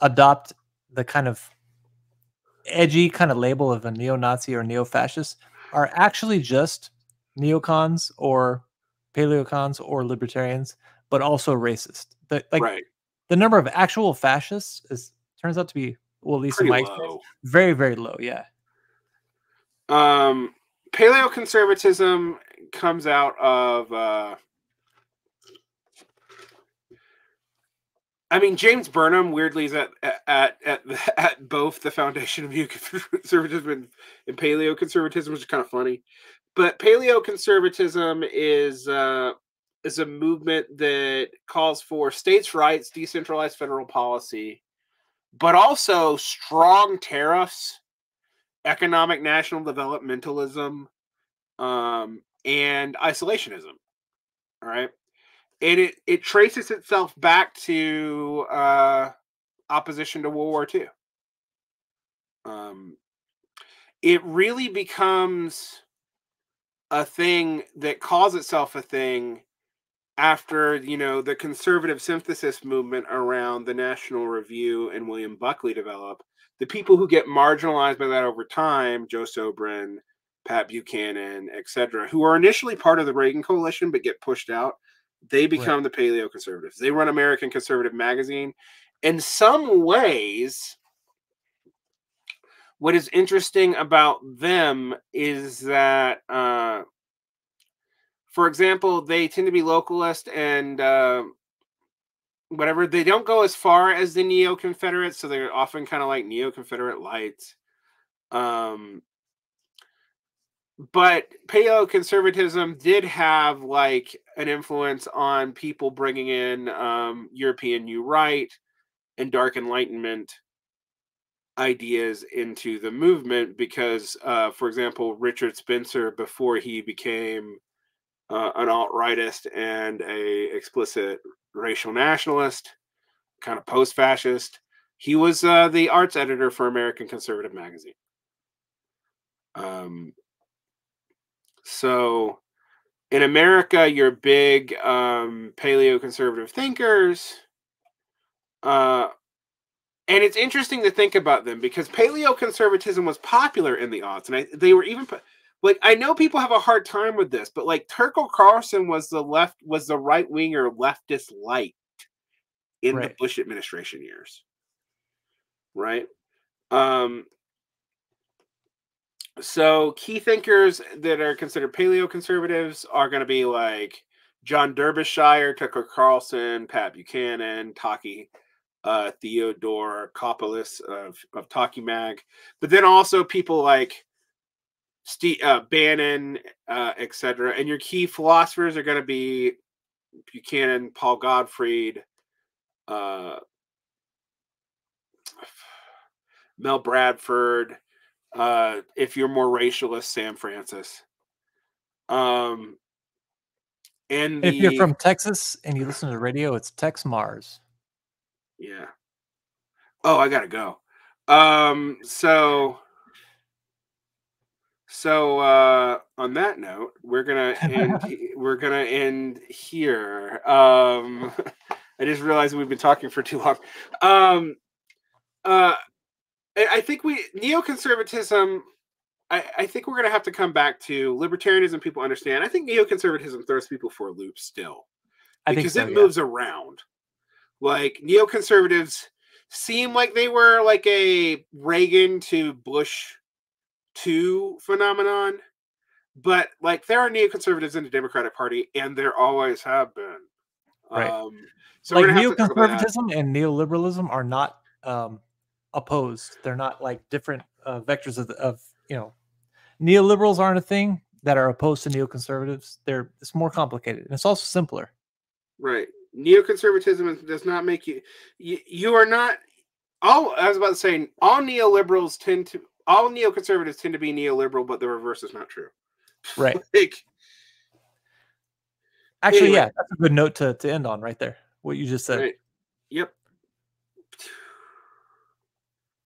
adopt the kind of edgy kind of label of a neo-Nazi or neo-fascist are actually just neocons or paleocons or libertarians, but also racist. The number of actual fascists turns out to be, well, at least pretty in my low. experience, very, very low. Yeah. Paleoconservatism comes out of I mean, James Burnham weirdly is at both the foundation of neoconservatism and paleoconservatism, which is kind of funny. But paleoconservatism is a movement that calls for states' rights, decentralized federal policy, but also strong tariffs, economic national developmentalism, and isolationism. All right. And it traces itself back to opposition to World War II. It really becomes a thing that calls itself a thing after, the conservative synthesis movement around the National Review and William Buckley develop. The people who get marginalized by that over time, Joe Sobran, Pat Buchanan, etc., who are initially part of the Reagan coalition but get pushed out, they become the paleoconservatives. They run American Conservative Magazine. In some ways, what is interesting about them is that, for example, they tend to be localist and whatever. They don't go as far as the neo-Confederates, so they're often kind of like neo-Confederate lights. But paleoconservatism did have like an influence on people bringing in European New Right and Dark Enlightenment ideas into the movement because, for example, Richard Spencer, before he became an alt-rightist and a explicit racial nationalist, kind of post-fascist, he was the arts editor for American Conservative Magazine. So in America, your big paleoconservative thinkers, and it's interesting to think about them because paleoconservatism was popular in the aughts, and they were even like, I know people have a hard time with this, but like Tucker Carlson was the right winger leftist light in the Bush administration years, right? So key thinkers that are considered paleoconservatives are going to be like John Derbyshire, Tucker Carlson, Pat Buchanan, Taki Theodore Koppoulos of Talkie Mag, but then also people like Steve Bannon, etc. And your key philosophers are going to be Buchanan, Paul Gottfried, Mel Bradford. If you're more racialist, Sam Francis. And if you're from Texas and you listen to the radio, it's Tex Mars. Yeah. Oh, I gotta go. So So on that note, we're gonna end. We're gonna end here. I just realized we've been talking for too long. I think neoconservatism. I think we're gonna have to come back to libertarianism. People understand. I think neoconservatism throws people for a loop still, because it moves around. Like neoconservatives seem like they were like a Reagan to Bush 2 phenomenon, but like there are neoconservatives in the Democratic Party, and there always have been. Right. So like we're gonna have to talk about that. neoconservatism and neoliberalism are not opposed. They're not like different vectors of neoliberals aren't a thing that are opposed to neoconservatives. It's more complicated, and it's also simpler. Right. Neoconservatism does not make you are not all. I was about to say all neoconservatives tend to be neoliberal, but the reverse is not true. Right. Actually, yeah, that's a good note to end on right there. What you just said. Right.